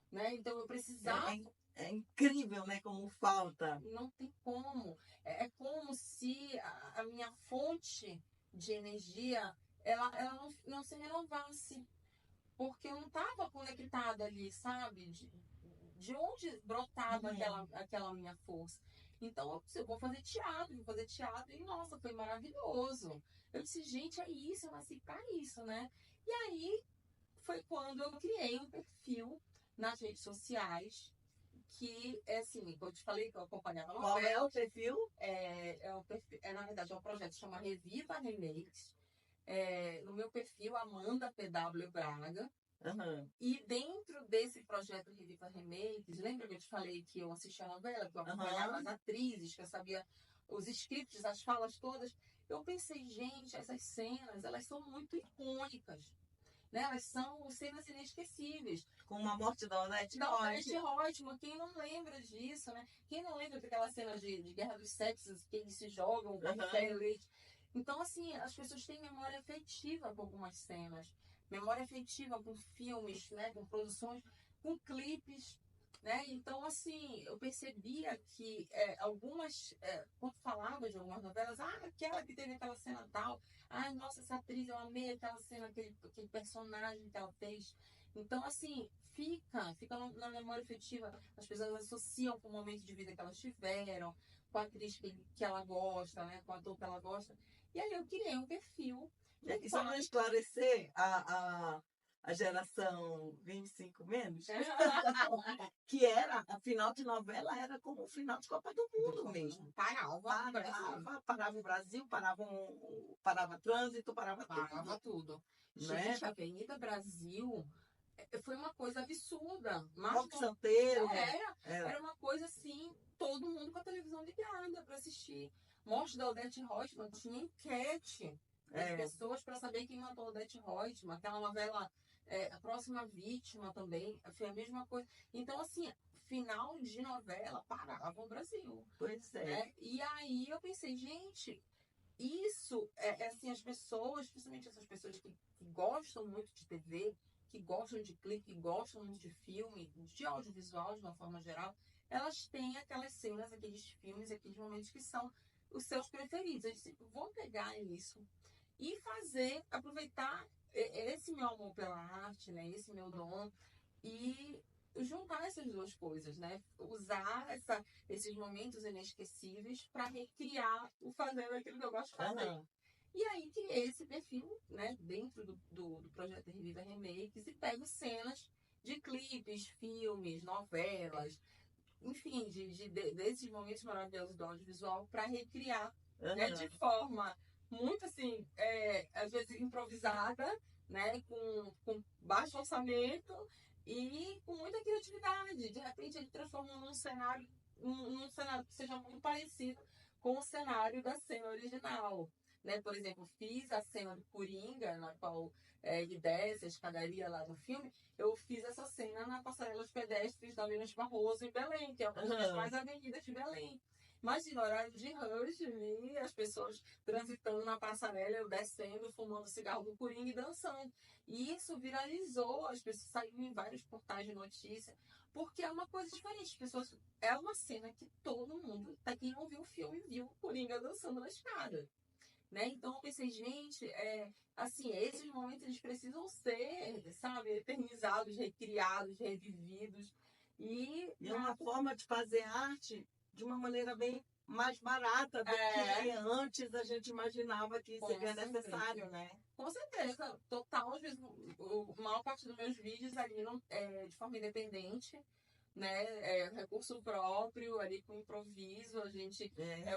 né? Então eu precisava... É incrível, né? Como falta. Não tem como. É como se a minha fonte de energia, ela não se renovasse. Porque eu não estava conectada ali, sabe? De onde brotava aquela minha força. Então, eu vou fazer teatro, e nossa, foi maravilhoso. Eu disse, gente, é isso, eu nasci pra isso, né? E aí, foi quando eu criei um perfil nas redes sociais, que, assim, como eu te falei que eu acompanhava a novela. Qual é o perfil? Na verdade, é um projeto que chama Reviva Remakes. No meu perfil, Amanda PW Braga. E dentro desse projeto Reviva Remakes, lembra que eu te falei que eu assistia a novela, que eu acompanhava as atrizes, que eu sabia os scripts, as falas todas? Eu pensei, gente, essas cenas, elas são muito icônicas, né? Elas são cenas inesquecíveis. Com a morte da Odete Reutemann, quem não lembra disso, né? Quem não lembra daquela cena de Guerra dos Sexos, que eles se jogam com café e leite? Então, assim, as pessoas têm memória afetiva com algumas cenas. Memória afetiva com filmes, né? Com produções, com clipes, né? Então, assim, eu percebia que quando falava de algumas novelas, aquela que teve aquela cena tal, nossa, essa atriz, eu amei aquela cena, aquele personagem que ela fez. Então, assim, fica na memória afetiva. As pessoas associam com o momento de vida que elas tiveram, com a atriz que ela gosta, né? Com o ator que ela gosta. E aí eu criei um perfil. E só para esclarecer a geração 25 menos, que era, a final de novela era como o final de Copa do Mundo mesmo. Parava o Brasil, parava trânsito, parava tudo. Né? Gente, a Avenida Brasil foi uma coisa absurda. Rock Santeiro. Era uma coisa assim, todo mundo com a televisão ligada para assistir. Morte da Odete Reutemann, tinha enquete das pessoas para saber quem matou a Odete Reutemann. Aquela novela, A Próxima Vítima também, foi a mesma coisa. Então, assim, final de novela, parava o Brasil. Pois é. Né? E aí eu pensei, gente, isso assim, as pessoas, principalmente essas pessoas que gostam muito de TV, que gostam de clipe, que gostam muito de filme, de audiovisual de uma forma geral, elas têm aquelas cenas, aqueles filmes, aqueles momentos que são os seus preferidos. Eu disse, vou pegar isso e aproveitar esse meu amor pela arte, né, esse meu dom, e juntar essas duas coisas, né? Usar esses momentos inesquecíveis para recriar o fazendo aquilo que eu gosto de fazer. E aí criei esse perfil, né, dentro do projeto Reviva Remakes, e pego cenas de clipes, filmes, novelas, enfim, desses momentos maravilhosos do audiovisual para recriar, né, de forma muito assim, às vezes improvisada, né, com baixo orçamento e com muita criatividade. De repente ele transforma num cenário que seja muito parecido com o cenário da cena original. Né? Por exemplo, fiz a cena do Coringa, na qual ele desce a escadaria lá no filme. Eu fiz essa cena na passarela dos pedestres da Minas Barroso, em Belém, que é uma das mais avenidas de Belém. Imagina, horário de rush ali, as pessoas transitando na passarela, eu descendo, fumando cigarro do Coringa e dançando. E isso viralizou, as pessoas saíram em vários portais de notícia, porque é uma coisa diferente. As pessoas, é uma cena que todo mundo, até quem não viu o filme, viu o Coringa dançando na escada. Né? Então eu pensei, gente, assim, esses momentos eles precisam ser, sabe, eternizados, recriados, revividos. E E é uma forma de fazer arte de uma maneira bem mais barata do que antes a gente imaginava que seria necessário, né? Com certeza, total. Às vezes, a maior parte dos meus vídeos ali não, de forma independente, né? Recurso próprio, ali com improviso. A gente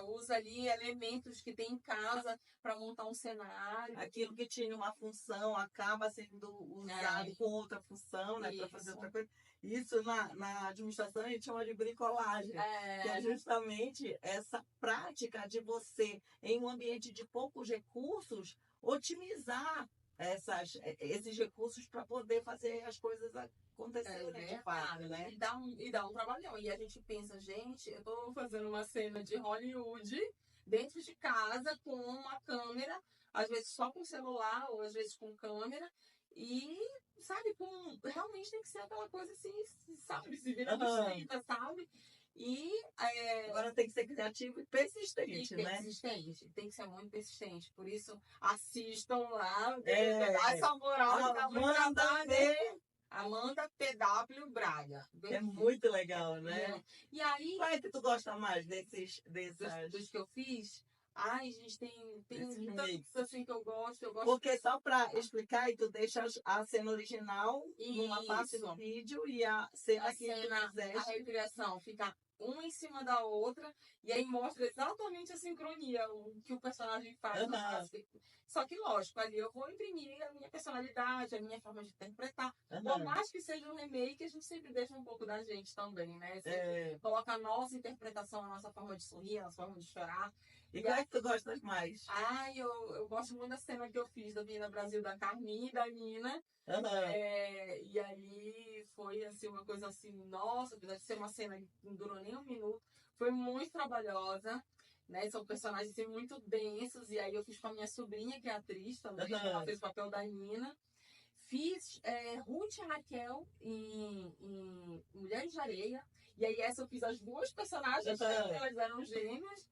usa ali elementos que tem em casa para montar um cenário. Aquilo que tinha uma função acaba sendo usado com outra função, né? Para fazer outra coisa. Isso na administração a gente chama de bricolagem, que é justamente essa prática de você, em um ambiente de poucos recursos, otimizar esses recursos para poder fazer as coisas acontecerem de fato, né? E dá um trabalhão. E a gente pensa, gente, eu tô fazendo uma cena de Hollywood dentro de casa com uma câmera, às vezes só com celular, ou às vezes com câmera, e, sabe, realmente tem que ser aquela coisa assim, sabe, se vira nos 30, sabe? E agora tem que ser criativo e persistente, né? Persistente, tem que ser muito persistente. Por isso, assistam lá, essa moral Amanda PW Braga. É muito legal, né? E aí, qual é que tu gosta mais dos que eu fiz? Ai, gente, tem tantos assim que eu gosto. Porque só para explicar, e tu deixa a cena original numa parte do vídeo e a cena que tu fizeste. A recriação fica uma em cima da outra, e aí mostra exatamente a sincronia, o que o personagem faz. Só que, lógico, ali eu vou imprimir a minha personalidade, a minha forma de interpretar. Por mais que seja um remake, a gente sempre deixa um pouco da gente também, né? Coloca a nossa interpretação, a nossa forma de sorrir, a nossa forma de chorar. E qual é que tu gostas mais? Ai, eu gosto muito da cena que eu fiz da Menina Brasil, da Carminha e da Nina. E aí foi assim, uma coisa assim, nossa, apesar de ser uma cena que não durou nem um minuto, foi muito trabalhosa, né? São personagens assim, muito densos, e aí eu fiz com a minha sobrinha, que é atriz também, ela fez o papel da Nina. Fiz Ruth e Raquel em Mulheres de Areia, e aí essa eu fiz as duas personagens, elas eram gêmeas.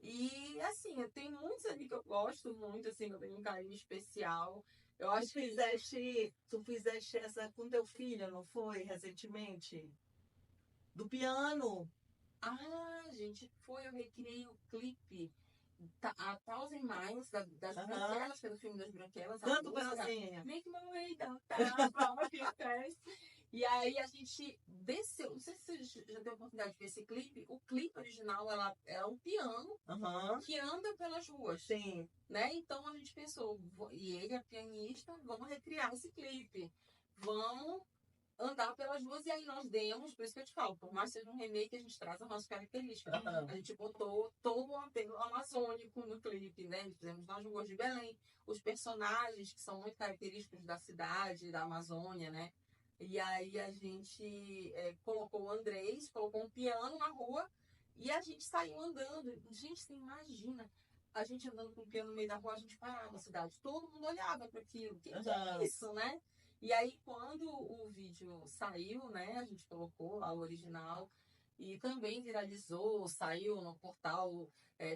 E assim, eu tenho muitos ali que eu gosto muito, assim, eu tenho um carinho especial. Eu acho que tu fizeste essa com teu filho, não foi? Recentemente? Do piano. Ah, gente, eu recriei o clipe a Thousand Miles das Branquelas, pelo filme das Branquelas. Canto pra você. Make my way down, palma que festa. E aí a gente desceu, não sei se você já teve a oportunidade de ver esse clipe. O clipe original é um piano que anda pelas ruas. Sim. Né? Então a gente pensou, e ele é pianista, vamos recriar esse clipe. Vamos andar pelas ruas, e aí nós demos, por isso que eu te falo, por mais que seja um remake, a gente traz as nossas características. A gente botou todo um apelo amazônico no clipe, né? Fizemos nas ruas de Belém, os personagens que são muito característicos da cidade, da Amazônia, né? E aí a gente colocou o Andrés, colocou um piano na rua, e a gente saiu andando. Gente, você imagina, a gente andando com o piano no meio da rua, a gente parava na cidade, todo mundo olhava para aquilo, o que é isso, né? E aí, quando o vídeo saiu, né, a gente colocou lá o original e também viralizou, saiu no portal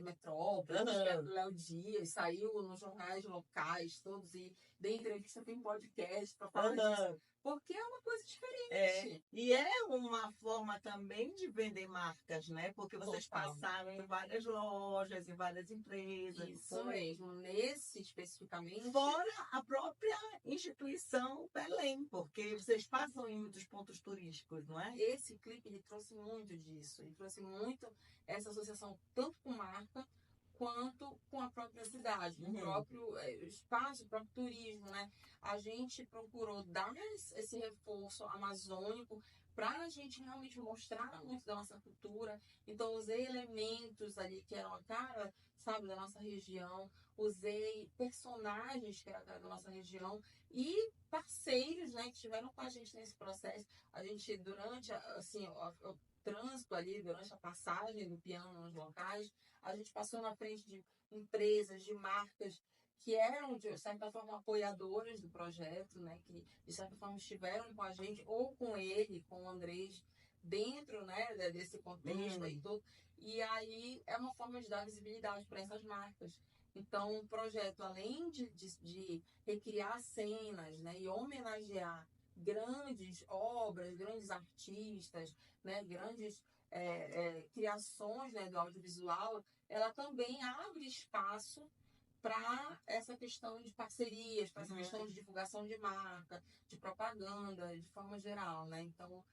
Metrópolis, Léo Dias, saiu nos jornais locais todos, e dei entrevista em podcast para falar disso. Porque é uma coisa diferente. E é uma forma também de vender marcas, né? Porque vocês passaram em várias lojas, em várias empresas. Isso mesmo, nesse especificamente. Fora a própria instituição Belém, porque vocês passam em muitos pontos turísticos, não é? Esse clipe, ele trouxe muito disso. Ele trouxe muito essa associação, tanto com marca, quanto com a própria cidade, o próprio espaço, o próprio turismo, né? A gente procurou dar esse reforço amazônico, para a gente realmente mostrar muito da nossa cultura. Então, usei elementos ali que eram a cara, sabe, da nossa região, usei personagens que eram da nossa região e parceiros, né, que estiveram com a gente nesse processo. A gente, durante, assim, o trânsito ali, durante a passagem do piano nos locais, a gente passou na frente de empresas, de marcas que eram, de certa forma, apoiadoras do projeto, né? Que, de certa forma, estiveram com a gente, ou com ele, com o Andrés, dentro, né, desse contexto e tudo. E aí é uma forma de dar visibilidade para essas marcas. Então, o projeto, além de recriar cenas, né, e homenagear grandes obras, grandes artistas, né, grandes criações, né, do audiovisual, ela também abre espaço para essa questão de parcerias, para essa questão de divulgação de marca, de propaganda, de forma geral, né? Então,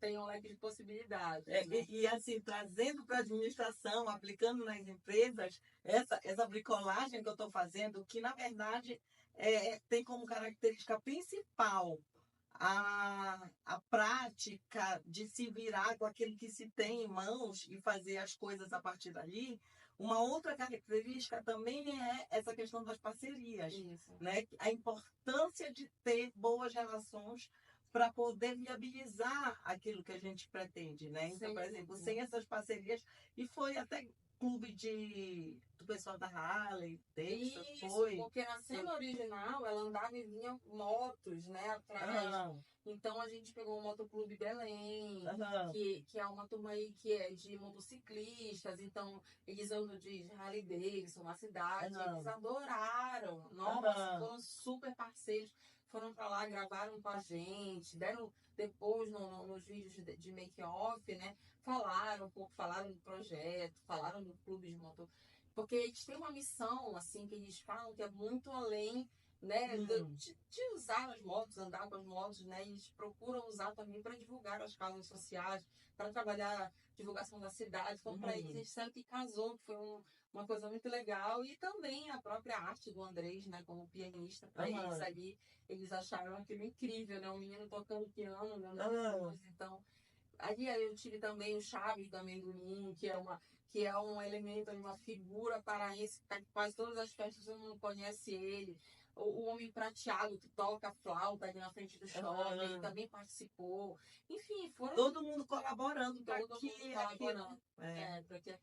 tem um leque de possibilidades. Né? Assim, trazendo para a administração, aplicando nas empresas, essa bricolagem que eu estou fazendo, que, na verdade, tem como característica principal a prática de se virar com aquilo que se tem em mãos e fazer as coisas a partir dali. Uma outra característica também é essa questão das parcerias, né? A importância de ter boas relações para poder viabilizar aquilo que a gente pretende, né? Então, por exemplo, sem essas parcerias, e foi até clube do pessoal da Harley, Davidson, foi. Porque na cena original, ela andava e vinha motos, né, atrás. Então, a gente pegou o Motoclube Belém, que é uma turma aí que é de motociclistas. Então, eles andam de Harley Davidson na cidade. Eles adoraram. Nossa, foram super parceiros. Foram para lá, gravaram com a gente, deram depois nos vídeos de make-off, né? Falaram do projeto, falaram do clube de motor. Porque eles têm uma missão, assim, que eles falam que é muito além, né, de usar as motos, andar com as motos, né? Eles procuram usar também para divulgar as causas sociais, para trabalhar a divulgação da cidade. Então, para eles, a gente sabe que casou, que foi uma coisa muito legal. E também a própria arte do Andrés, né, como pianista, para eles ali, eles acharam aquilo incrível, né? Um menino tocando piano, né? Então, ali eu tive também o Chaves do Amendoim, que é um elemento, uma figura paraense, que quase todas as festas todo mundo conhece ele. O Homem Prateado, que toca flauta ali na frente do shopping, ele também participou. Enfim, foram... Todo mundo colaborando para porque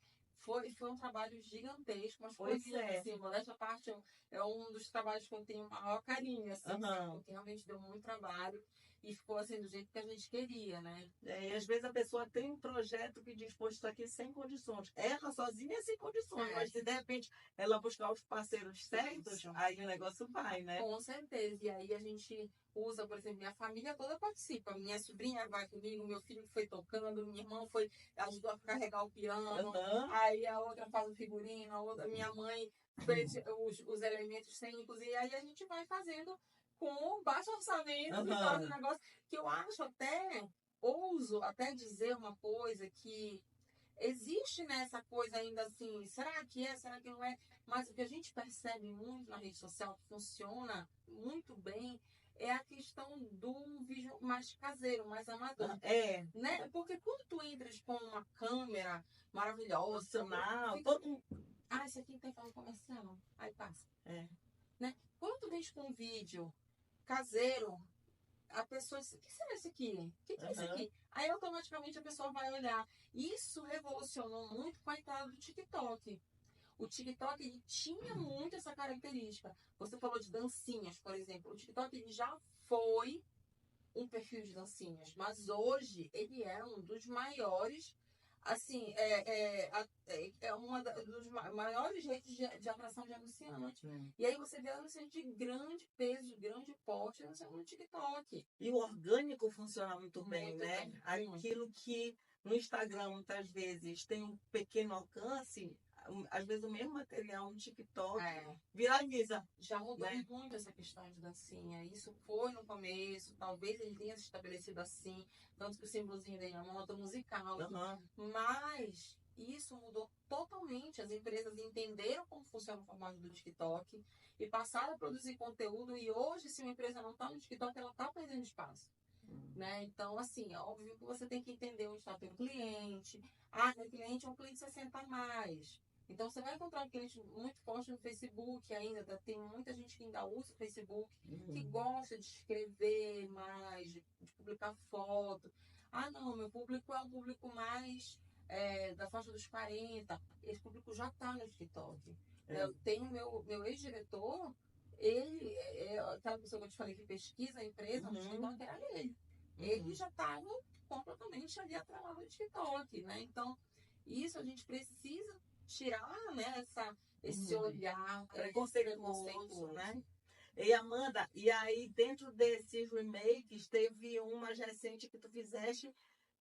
foi um trabalho gigantesco, mas foi assim, modéstia à parte, é um dos trabalhos que eu tenho o maior carinho, assim, porque realmente deu muito trabalho. E ficou assim do jeito que a gente queria, né? E às vezes a pessoa tem um projeto que diz, poxa, isso aqui sem condições. Ela sozinha é sem condições, mas se de repente ela buscar os parceiros certos, aí o negócio vai, né? Com certeza. E aí a gente usa, por exemplo, minha família toda participa. Minha sobrinha vai comigo, meu filho foi tocando, minha irmã ajudou a carregar o piano, aí a outra faz o figurino, a outra, minha mãe fez os elementos cênicos, e aí a gente vai fazendo com baixo orçamento, que faz um negócio que eu acho ouso até dizer uma coisa que existe nessa coisa ainda assim, será que é, será que não é? Mas o que a gente percebe muito na rede social, que funciona muito bem, é a questão do vídeo mais caseiro, mais amador. Né? Porque quando tu entras com uma câmera maravilhosa, esse aqui tem falando comercial, aí passa. Né? Quando tu vens com um vídeo caseiro, a pessoa diz, o que será isso aqui? O que é isso aqui? Aí automaticamente a pessoa vai olhar. Isso revolucionou muito com a entrada do TikTok. O TikTok ele tinha muito essa característica. Você falou de dancinhas, por exemplo. O TikTok ele já foi um perfil de dancinhas, mas hoje ele é um dos maiores, assim, é uma dos maiores redes de atração de anunciantes. E aí você vê anunciantes de grande peso, de grande porte, anunciando no TikTok. E o orgânico funciona muito bem, né? Aquilo que no Instagram, muitas vezes, tem um pequeno alcance, às vezes o mesmo material no TikTok viraliza. Já mudou muito essa questão de dancinha. Isso foi no começo, talvez ele tenha se estabelecido assim, tanto que o símbolozinho dele é uma nota musical. Mas isso mudou totalmente. As empresas entenderam como funciona o formato do TikTok e passaram a produzir conteúdo. E hoje, se uma empresa não está no TikTok, ela está perdendo espaço. né? Então, assim, é óbvio que você tem que entender onde está o teu cliente. Meu cliente é um cliente 60 a mais. Então, você vai encontrar um cliente muito forte no Facebook ainda. Tem muita gente que ainda usa o Facebook, que gosta de escrever mais, de publicar foto. Não, meu público é um público mais da faixa dos 40. Esse público já está no TikTok. Eu tenho meu ex-diretor, ele, aquela pessoa que eu te falei que pesquisa a empresa, no TikTok era ele. Ele já estava completamente ali atrelado no TikTok, né? Então, isso a gente precisa tirar, né, esse olhar preconceituoso, né? E Amanda, e aí dentro desses remakes, teve uma recente que tu fizeste,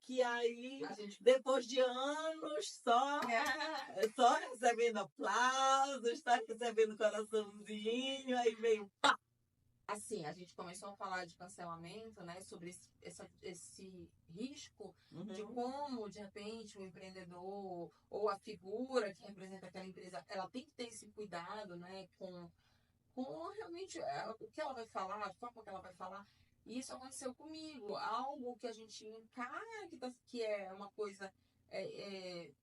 que aí, depois de anos, só recebendo aplausos, tá recebendo coraçãozinho, aí veio pá! Assim, a gente começou a falar de cancelamento, né, sobre esse risco de como, de repente, o empreendedor ou a figura que representa aquela empresa, ela tem que ter esse cuidado, né, com realmente o que ela vai falar, a forma que ela vai falar. E isso aconteceu comigo. Algo que a gente encara que é uma coisa,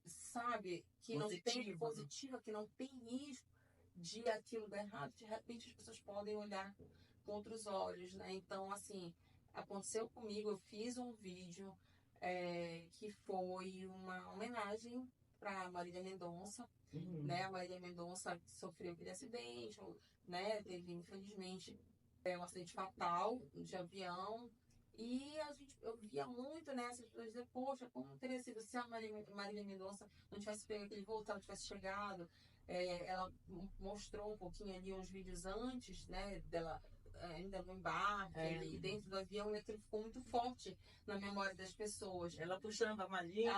sabe, que não tem positiva, que não tem risco de aquilo dar errado, de repente as pessoas podem olhar com outros olhos, né? Então, assim, aconteceu comigo, eu fiz um vídeo que foi uma homenagem para Marília Mendonça, né? A Marília Mendonça sofreu aquele acidente, né? Teve, infelizmente, um acidente fatal de avião. E eu via muito, né, essas pessoas dizer, poxa, como teria sido se a Marília Mendonça não tivesse pego aquele voo, se ela tivesse chegado. Ela mostrou um pouquinho ali uns vídeos antes, né, dela ainda no embarque, ali dentro do avião, e aquilo ficou muito forte na memória das pessoas. Ela puxando a malinha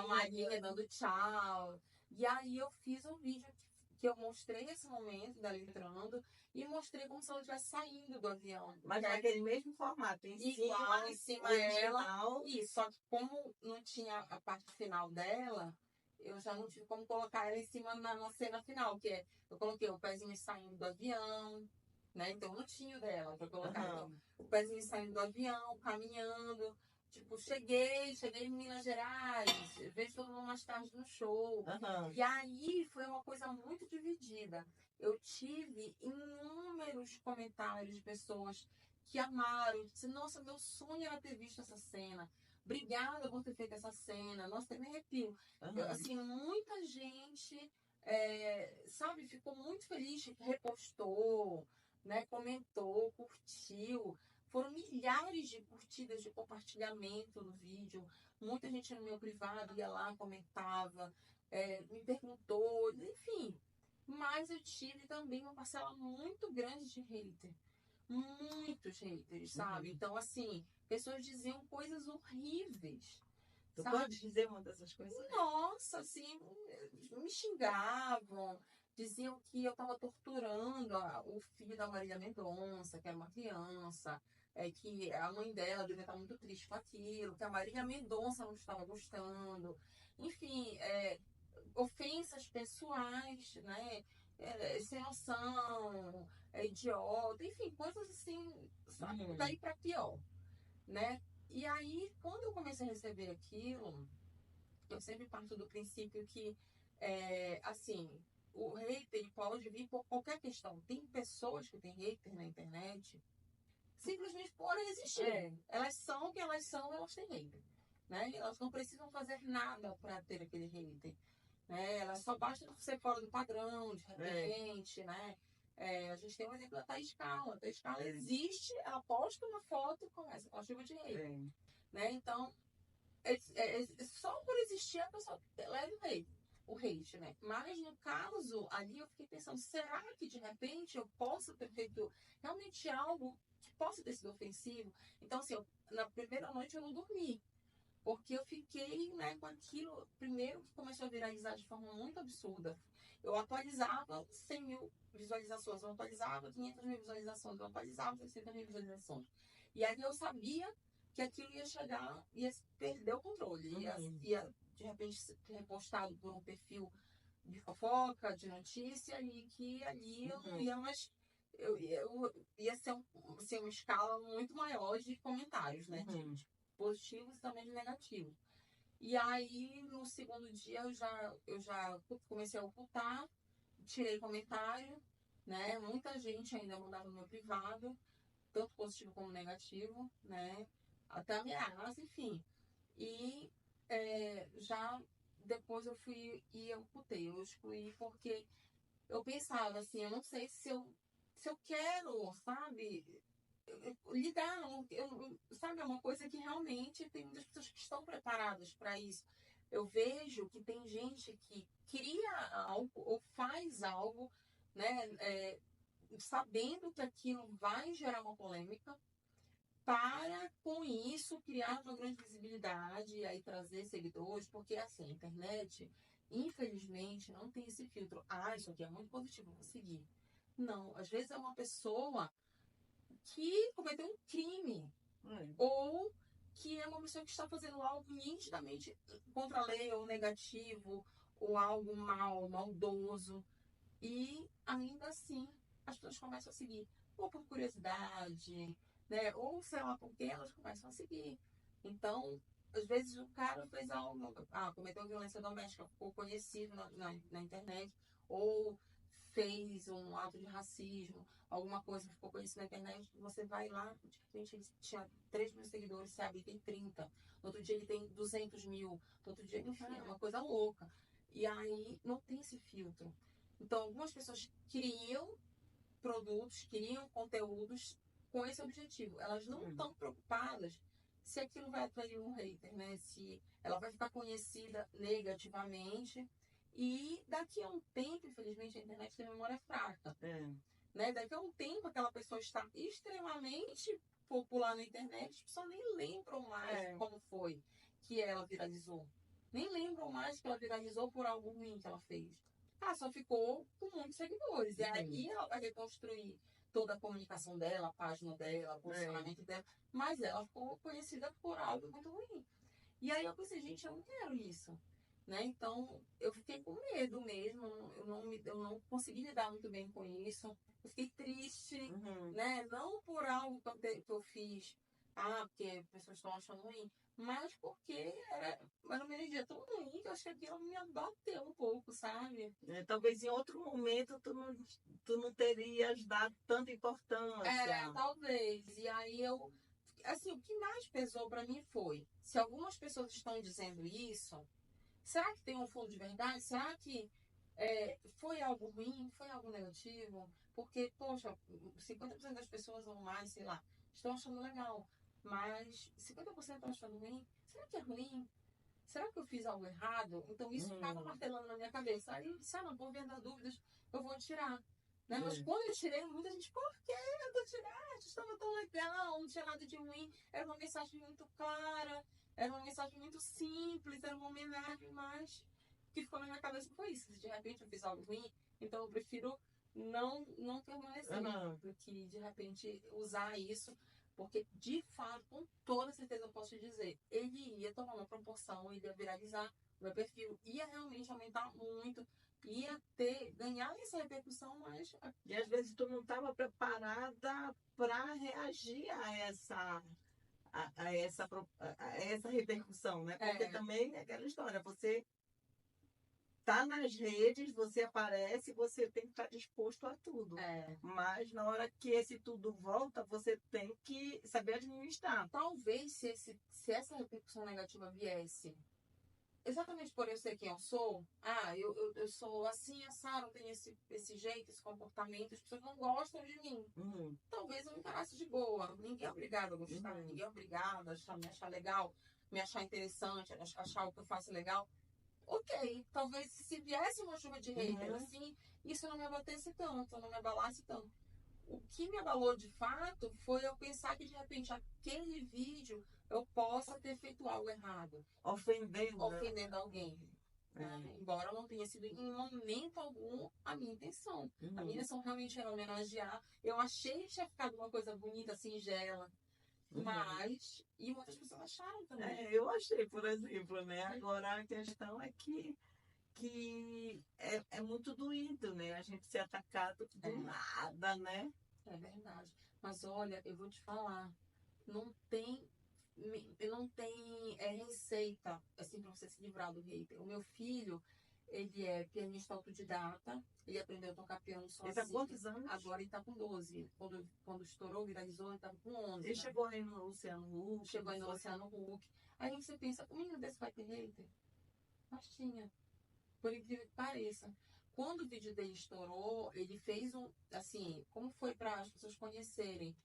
dando tchau. E aí eu fiz um vídeo que eu mostrei esse momento dela entrando e mostrei como se ela estivesse saindo do avião. Mas naquele mesmo formato, em cima ela. E só que como não tinha a parte final dela, eu já não tive como colocar ela em cima na cena final, que é, eu coloquei o pezinho saindo do avião, né? Então eu não tinha o dela pra colocar. Então, o pezinho saindo do avião, caminhando. Tipo, cheguei em Minas Gerais, vejo todo mundo mais tarde no show. E aí foi uma coisa muito dividida. Eu tive inúmeros comentários de pessoas que amaram, disse, nossa, meu sonho era ter visto essa cena. Obrigada por ter feito essa cena. Nossa, até me arrepio. Assim, muita gente, sabe, ficou muito feliz, repostou, né, comentou, curtiu. Foram milhares de curtidas, de compartilhamento no vídeo. Muita gente no meu privado ia lá, comentava, me perguntou, enfim. Mas eu tive também uma parcela muito grande de hater. Muitos haters, sabe? Então, assim, pessoas diziam coisas horríveis. Tu pode dizer uma dessas coisas? Nossa, assim, me xingavam. Diziam que eu estava torturando o filho da Marília Mendonça, que era uma criança, que a mãe dela devia estar muito triste com aquilo, que a Marília Mendonça não estava gostando. Enfim, ofensas pessoais, né? Sem noção, idiota, enfim, coisas assim, sabe? Daí para pior, né? E aí, quando eu comecei a receber aquilo, eu sempre parto do princípio que, assim, o hater pode vir por qualquer questão. Tem pessoas que têm hater na internet simplesmente por existir. Elas são o que elas são, elas têm hater. Né? Elas não precisam fazer nada para ter aquele hater. Né? Elas só basta ser fora do padrão, de repente, né? A gente tem um exemplo da Thaís Carla. A Thaís Carla existe, ela posta uma foto e começa com a chuva de hater. Né? Então, só por existir a pessoa leva o hate, né? Mas no caso ali eu fiquei pensando, será que de repente eu posso ter feito realmente algo que possa ter sido ofensivo? Então, assim, na primeira noite eu não dormi, porque eu fiquei, né, com aquilo, primeiro que começou a viralizar de forma muito absurda. Eu atualizava 100 mil visualizações, eu atualizava 500 mil visualizações, eu atualizava 600 mil visualizações. E aí eu sabia que aquilo ia chegar, ia perder o controle, ia de repente ser repostado por um perfil de fofoca, de notícia, e que ali eu não ia mais ia ser assim, uma escala muito maior de comentários, né? Uhum. De positivos e também de negativos. E aí, no segundo dia, eu já comecei a ocultar, tirei comentário, né? Muita gente ainda mandava no meu privado, tanto positivo como negativo, né? Até ameaça, enfim. E já depois eu fui e eu ocultei, eu excluí porque eu pensava assim, eu não sei se eu quero, sabe, lidar, sabe, é uma coisa que realmente tem muitas pessoas que estão preparadas para isso. Eu vejo que tem gente que cria algo ou faz algo, né, sabendo que aquilo vai gerar uma polêmica, para com isso criar uma grande visibilidade e aí trazer seguidores, porque assim, a internet, infelizmente, não tem esse filtro. Ah, isso aqui é muito positivo, vou seguir. Não, às vezes é uma pessoa que cometeu um crime ou que é uma pessoa que está fazendo algo nitidamente contra a lei ou negativo ou algo maldoso e ainda assim as pessoas começam a seguir ou por curiosidade, né? Ou sei lá por que elas começam a seguir. Então, às vezes o cara fez algo, cometeu violência doméstica, ficou conhecido na internet, ou fez um ato de racismo, alguma coisa ficou conhecida na internet, você vai lá, de repente ele tinha 3 mil seguidores, sabe, ele tem 30, no outro dia ele tem 200 mil, no outro dia, enfim, é uma coisa louca. E aí não tem esse filtro. Então, algumas pessoas criam produtos, criam conteúdos com esse objetivo. Elas não estão preocupadas se aquilo vai atrair um hater, né? Se ela vai ficar conhecida negativamente. E daqui a um tempo, infelizmente, a internet tem memória fraca. Né? Daqui a um tempo, aquela pessoa está extremamente popular na internet, as pessoas nem lembram mais como foi que ela viralizou. Nem lembram mais que ela viralizou por algo ruim que ela fez. Ela só ficou com muitos seguidores. E aí ela vai reconstruir toda a comunicação dela, a página dela, o posicionamento dela. Mas ela ficou conhecida por algo muito ruim. E aí eu pensei, gente, eu não quero isso. Né? Então, eu fiquei com medo mesmo. Eu não consegui lidar muito bem com isso. Eu fiquei triste, né? Não por algo que eu fiz, porque as pessoas estão achando ruim, mas porque era uma energia tão ruim que eu acho que aquilo me abateu um pouco, sabe? Talvez em outro momento tu não terias dado tanta importância. Talvez. E aí assim, o que mais pesou pra mim foi, se algumas pessoas estão dizendo isso, será que tem um fundo de verdade? Será que foi algo ruim? Foi algo negativo? Porque, poxa, 50% das pessoas ou mais, sei lá, estão achando legal. Mas 50% estão achando ruim. Será que é ruim? Será que eu fiz algo errado? Então isso ficava martelando na minha cabeça. Aí eu disse, não, por via das dúvidas, eu vou tirar. Né? Mas quando eu tirei, muita gente, por que tu tiraste? Estava tão legal, não tinha nada de ruim. Era uma mensagem muito clara, era uma mensagem muito simples, era uma homenagem, mas o que ficou na minha cabeça foi isso. Se de repente eu fiz algo ruim, então eu prefiro não permanecer. Do que de repente usar isso. Porque, de fato, com toda certeza eu posso te dizer, ele ia tomar uma proporção, ele ia viralizar, o meu perfil ia realmente aumentar muito, ia ganhar essa repercussão, mas... E às vezes tu não estava preparada para reagir a essa repercussão, né? Porque também é aquela história, você tá nas redes, você aparece, você tem que estar disposto a tudo. Mas na hora que esse tudo volta, você tem que saber administrar. Talvez se essa repercussão negativa viesse exatamente por eu ser quem eu sou, eu sou assim, assado, tenho esse jeito, esse comportamento, as pessoas não gostam de mim. Talvez eu encarasse de boa. Ninguém é obrigado a gostar, ninguém é obrigado a me achar legal, me achar interessante, achar o que eu faço legal. Ok, talvez se viesse uma chuva de hater assim, isso não me abatesse tanto, não me abalasse tanto. O que me abalou de fato foi eu pensar que de repente aquele vídeo eu possa ter feito algo errado. Ofendendo alguém. Embora não tenha sido em momento algum a minha intenção. A minha intenção realmente era homenagear. Eu achei que tinha ficado uma coisa bonita, singela. Mas, e muitas pessoas acharam também. Eu achei, por exemplo, né? Agora a questão é que é muito doído, né? A gente ser atacado do nada, né? É verdade. Mas olha, eu vou te falar, não tem, não tem receita assim para você se livrar do hater. O meu filho, ele é pianista autodidata, ele aprendeu a tocar piano Ele tá com sozinho. quantos anos? Agora ele tá com 12. Quando estourou, viralizou, ele tava com 11. Ele Né? chegou aí no Luciano Huck. Chegou aí no foi? Luciano Huck. Aí você pensa, o menino desse vai ter hater? Mas tinha. Por incrível que pareça. Quando o vídeo dele estourou, ele fez um, assim, como foi para as pessoas conhecerem?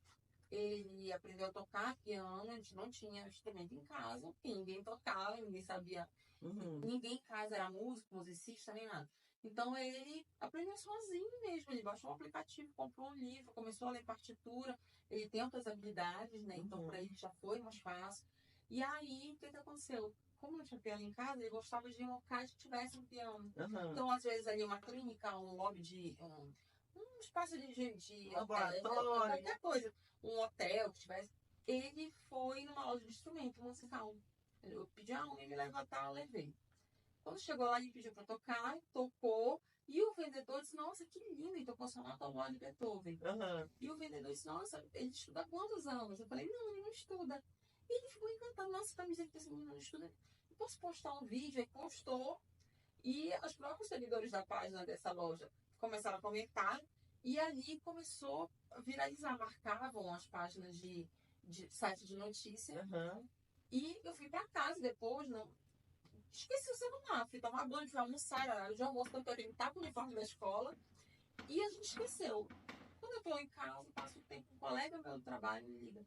Ele aprendeu a tocar piano, a gente não tinha instrumento em casa, porque ninguém tocava, ninguém sabia, Uhum. ninguém em casa era músico, musicista, nem nada. Então ele aprendeu sozinho mesmo, ele baixou um aplicativo, comprou um livro, começou a ler partitura, ele tem outras habilidades, né? Então para ele já foi mais fácil. E aí, o que aconteceu? Como não tinha piano em casa, ele gostava de ir em locais que tivessem piano. Uhum. Então, às vezes, ali uma clínica, um lobby um espaço de Laboratório. qualquer coisa, um hotel que tivesse. Ele foi numa loja de instrumento musical. Eu pedi, ele me leva tal, eu levei. Quando chegou lá, ele pediu para tocar, tocou, e o vendedor disse, nossa, que lindo, ele tocou sonata ao de Beethoven. Uhum. E o vendedor disse, nossa, ele estuda há quantos anos? Eu falei, não, ele não estuda. E ele ficou encantado, nossa, tá me dizendo que esse menino não estuda. Eu posso postar um vídeo? Aí postou, e os próprios seguidores da página dessa loja começaram a comentar, e ali começou a viralizar, marcavam as páginas de site de notícia. Uhum. E eu fui para casa depois, não, esqueci o celular, fui tomar banho, fui almoçar, era hora de almoço, porque eu tenho que estar com o uniforme da escola, e a gente esqueceu. Quando eu estou em casa, passo o tempo, um colega meu do trabalho me liga.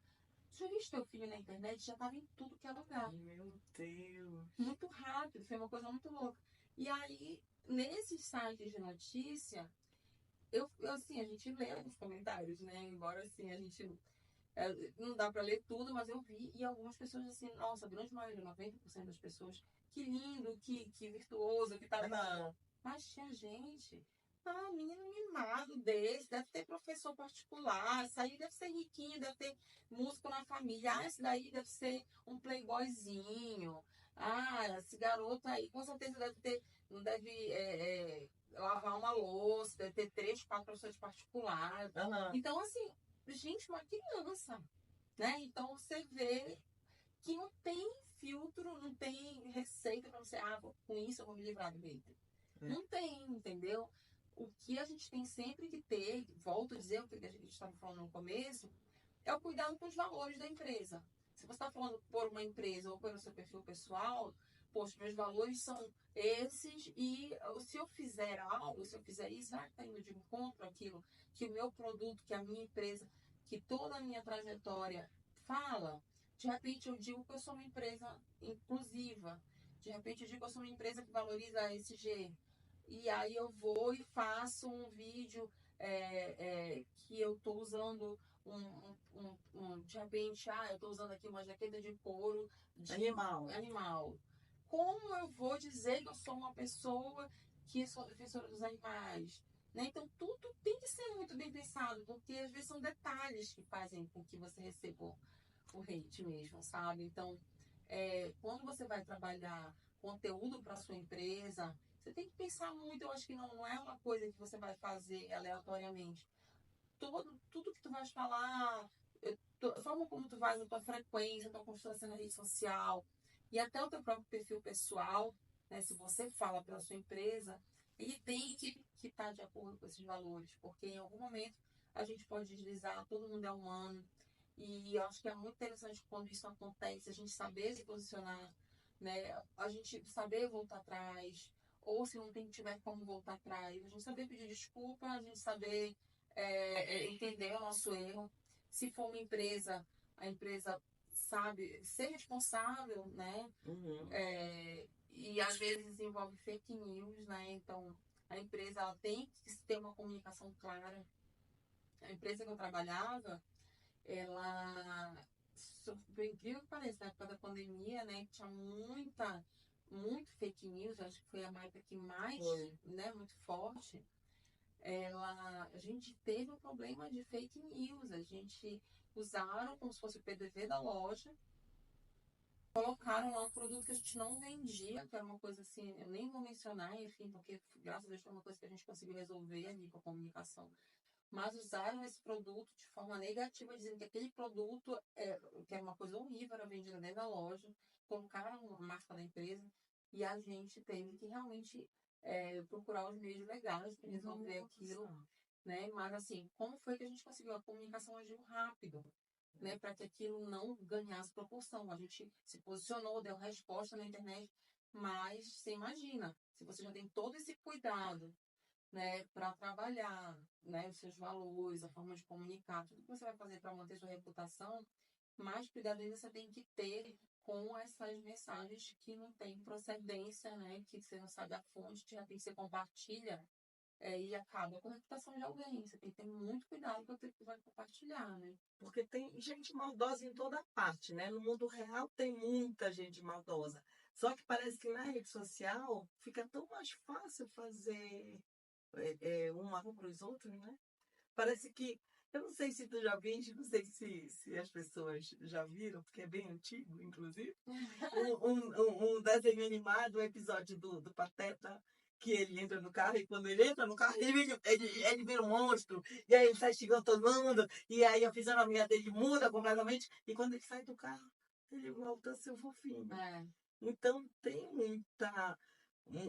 Já viu teu filho na internet? Já estava em tudo que é lugar. Meu Deus. Muito rápido, foi uma coisa muito louca. E aí, nesses sites de notícia, assim, a gente lê nos comentários, né? Embora, assim, a gente não dá para ler tudo, mas eu vi, e algumas pessoas assim, nossa, a grande maioria, 90% das pessoas, que lindo, que virtuoso, que tá. Não. Mas tinha gente, menino mimado desse, deve ter professor particular, esse aí deve ser riquinho, deve ter músico na família, esse daí deve ser um playboyzinho, esse garoto aí, com certeza deve ter, não deve lavar uma louça, deve ter 3, 4 professores particulares. Uhum. Então, assim, gente, uma criança, né? Então você vê que não tem filtro, não tem receita para você, com isso eu vou me livrar do hater. Não tem, entendeu? O que a gente tem sempre que ter, volto a dizer o que a gente estava falando no começo, é o cuidado com os valores da empresa. Se você está falando por uma empresa ou pelo seu perfil pessoal, poxa, meus valores são esses e se eu fizer algo, se eu fizer isso, será que está indo de encontro àquilo que o meu produto, que a minha empresa, que toda a minha trajetória fala? De repente eu digo que eu sou uma empresa inclusiva. De repente eu digo que eu sou uma empresa que valoriza a ESG. E aí eu vou e faço um vídeo que eu estou usando de repente, eu estou usando aqui uma jaqueta de couro de animal. Como eu vou dizer que eu sou uma pessoa que sou defensora dos animais? Né? Então, tudo tem que ser muito bem pensado, porque às vezes são detalhes que fazem com que você receba o hate mesmo, sabe? Então, quando você vai trabalhar conteúdo para sua empresa, você tem que pensar muito. Eu acho que não é uma coisa que você vai fazer aleatoriamente. Tudo que tu vais falar, a forma como tu vais, a tua frequência, a tua constância na rede social e até o teu próprio perfil pessoal, né? Se você fala pela sua empresa, ele tem que estar de acordo com esses valores, porque em algum momento a gente pode deslizar, todo mundo é humano, e eu acho que é muito interessante quando isso acontece, a gente saber se posicionar, né? A gente saber voltar atrás, ou se não tiver como voltar atrás, a gente saber pedir desculpa, a gente saber entender o nosso erro. Se for uma empresa, a empresa sabe ser responsável, né? Uhum. E às vezes envolve fake news, né? Então a empresa ela tem que ter uma comunicação clara. A empresa que eu trabalhava, ela, por incrível que pareça, na época da pandemia, né, tinha muito fake news, acho que foi a marca que mais, né, muito forte. A gente teve um problema de fake news, a gente usaram como se fosse o PDV da loja, colocaram lá um produto que a gente não vendia, que era uma coisa assim, eu nem vou mencionar, enfim, porque graças a Deus foi uma coisa que a gente conseguiu resolver ali com a comunicação mas usaram esse produto de forma negativa, dizendo que aquele produto, que era uma coisa horrível, era vendida dentro da loja, colocaram a marca da empresa, e a gente teve que realmente procurar os meios legais para resolver aquilo, né? Mas assim, como foi que a gente conseguiu? A comunicação agiu rápido, né? Para que aquilo não ganhasse proporção. A gente se posicionou, deu resposta na internet, mas você imagina, se você já tem todo esse cuidado, né, para trabalhar, né, os seus valores, a forma de comunicar, tudo que você vai fazer para manter sua reputação, mais cuidado ainda você tem que ter com essas mensagens que não têm procedência, né, que você não sabe a fonte, de repente você compartilha e acaba com a reputação de alguém. Você tem que ter muito cuidado com o que vai compartilhar, né? Porque tem gente maldosa em toda parte, né? No mundo real tem muita gente maldosa. Só que parece que na rede social fica tão mais fácil fazer um mal para os outros, né? Parece que, eu não sei se tu já viste, não sei se as pessoas já viram, porque é bem antigo, inclusive, um desenho animado, um episódio do Pateta, que ele entra no carro e quando ele entra no carro, ele vira um monstro, e aí ele sai xingando todo mundo, e aí a fisionomia dele muda completamente, e quando ele sai do carro, ele volta a ser fofinho. É. Então tem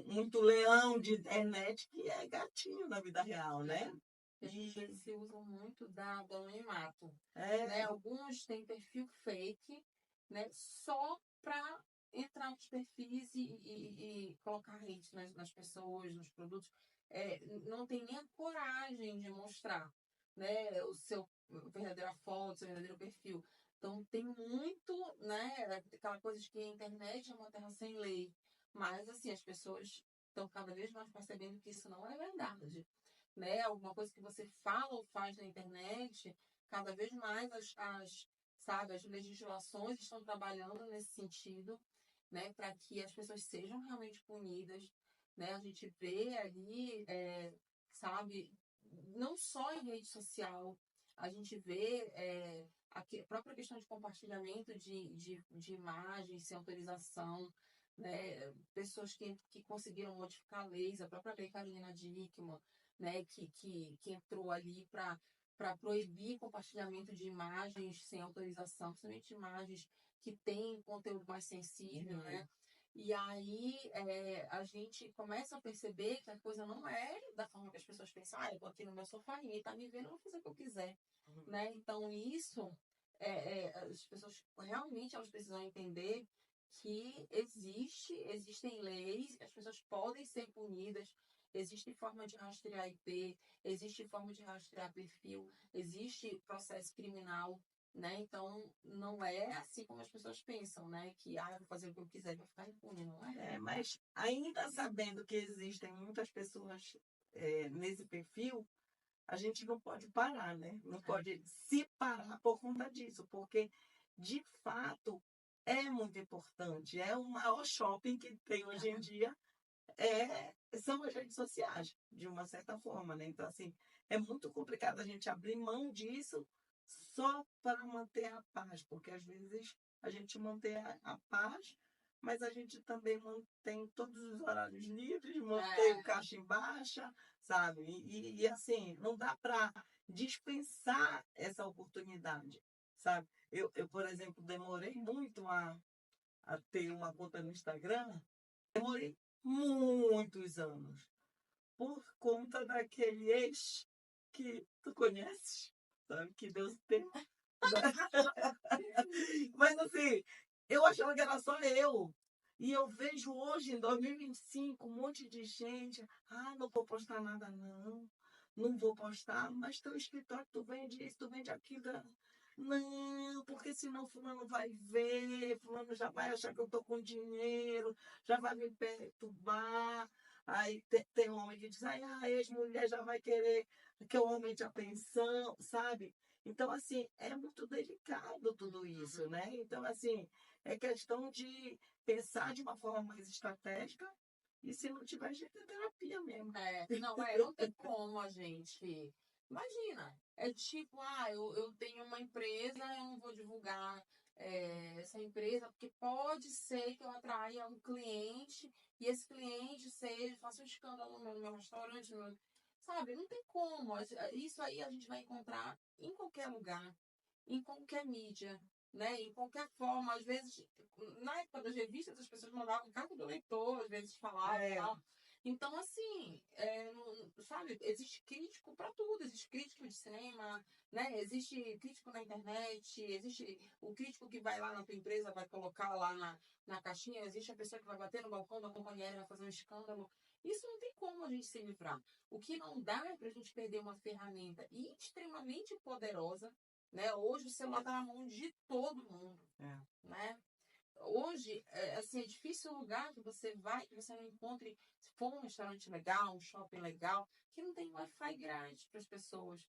muito leão de internet que é gatinho na vida real, né? Eles se usam muito do anonimato. É, Né? Alguns têm perfil fake, né? Só para entrar nos perfis e colocar hate nas pessoas, nos produtos. Não tem nem a coragem de mostrar, né, o seu verdadeira foto, o seu verdadeiro perfil. Então tem muito, né, aquela coisa de que a internet é uma terra sem lei. Mas assim, as pessoas estão cada vez mais percebendo que isso não é verdade. Né? Alguma coisa que você fala ou faz na internet, cada vez mais sabe, as legislações estão trabalhando nesse sentido, né, para que as pessoas sejam realmente punidas, né? A gente vê ali, sabe, não só em rede social, a gente vê a própria questão de compartilhamento de imagens sem autorização, né? Pessoas que conseguiram modificar leis, a própria Lei Carolina Dickmann, né, que entrou ali para proibir compartilhamento de imagens sem autorização, principalmente imagens que têm conteúdo mais sensível, né? E aí a gente começa a perceber que a coisa não é da forma que as pessoas pensam, eu tô aqui no meu sofá, ninguém tá me vendo, eu vou fazer o que eu quiser, né? Então isso, as pessoas realmente elas precisam entender que existem leis, as pessoas podem ser punidas, existe forma de rastrear IP, existe forma de rastrear perfil, existe processo criminal, né? Então, não é assim como as pessoas pensam, né? Que, eu vou fazer o que eu quiser, vai ficar impune, não é? mas ainda sabendo que existem muitas pessoas nesse perfil, a gente não pode parar, né? Não pode se parar por conta disso, porque, de fato, é muito importante. É o maior shopping que tem hoje em dia, são as redes sociais, de uma certa forma, né? Então, assim, é muito complicado a gente abrir mão disso só para manter a paz, porque às vezes a gente mantém a paz, mas a gente também mantém todos os horários livres, mantém o caixa em baixa, sabe? E assim, não dá para dispensar essa oportunidade, sabe? Eu, por exemplo, demorei muito a ter uma conta no Instagram, demorei muitos anos, por conta daquele ex que tu conheces, sabe? Que Deus tem. Mas assim, eu achava que era só eu. E eu vejo hoje, em 2025, um monte de gente. Não vou postar nada, não. Não vou postar, mas teu escritório, tu vende isso, tu vende aquilo. Não, porque senão fulano vai ver, fulano já vai achar que eu tô com dinheiro, já vai me perturbar. Aí tem homem que diz, a ex-mulher já vai querer que eu aumente a pensão, sabe? Então, assim, é muito delicado tudo isso, né? Então, assim, é questão de pensar de uma forma mais estratégica e se não tiver jeito, é terapia mesmo. Não tem como a gente. Imagina, é tipo, eu tenho uma empresa, eu não vou divulgar essa empresa, porque pode ser que eu atraia um cliente e esse cliente faça um escândalo no meu restaurante, sabe? Não tem como. Isso aí a gente vai encontrar em qualquer lugar, em qualquer mídia, né? Em qualquer forma. Às vezes, na época das revistas, as pessoas mandavam carta do leitor, às vezes falavam e É, tal. Então, assim, sabe, existe crítico para tudo, existe crítico de cinema, né? Existe crítico na internet, existe o crítico que vai lá na tua empresa, vai colocar lá na caixinha, existe a pessoa que vai bater no balcão da companhia aérea, vai fazer um escândalo. Isso não tem como a gente se livrar. O que não dá é para a gente perder uma ferramenta extremamente poderosa, né? Hoje o celular está na mão de todo mundo, é, né? Hoje, assim, é difícil o lugar que você vai, que você não encontre, se for um restaurante legal, um shopping legal, que não tem Wi-Fi grátis para as pessoas.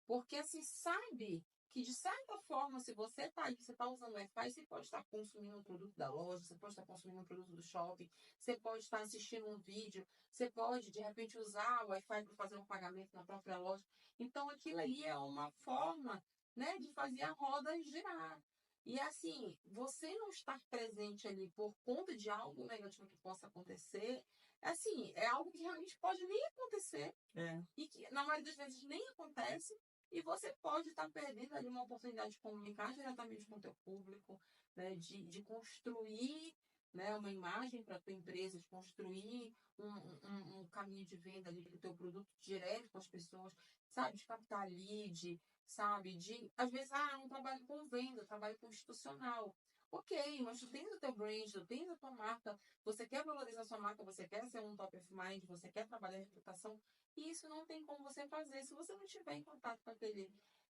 Porque, assim, sabe que, de certa forma, se você está aí, você está usando Wi-Fi, você pode estar consumindo um produto da loja, você pode estar consumindo um produto do shopping, você pode estar assistindo um vídeo, você pode, de repente, usar o Wi-Fi para fazer um pagamento na própria loja. Então, aquilo ali é uma forma, né, de fazer a roda girar. E assim, você não estar presente ali por conta de algo negativo que possa acontecer, assim, é algo que realmente pode nem acontecer é. e que na maioria das vezes nem acontece, e você pode estar perdendo ali uma oportunidade de comunicar diretamente com o teu público, né, de construir, né, uma imagem para a tua empresa, de construir um caminho de venda ali do teu produto direto com as pessoas, sabe, de captar lead, sabe, às vezes, eu não trabalho com venda, eu trabalho com institucional. Ok, mas tu tens o teu brand, tu tens a tua marca, você quer valorizar a sua marca, você quer ser um top of mind, você quer trabalhar em reputação, e isso não tem como você fazer se você não estiver em contato com aquele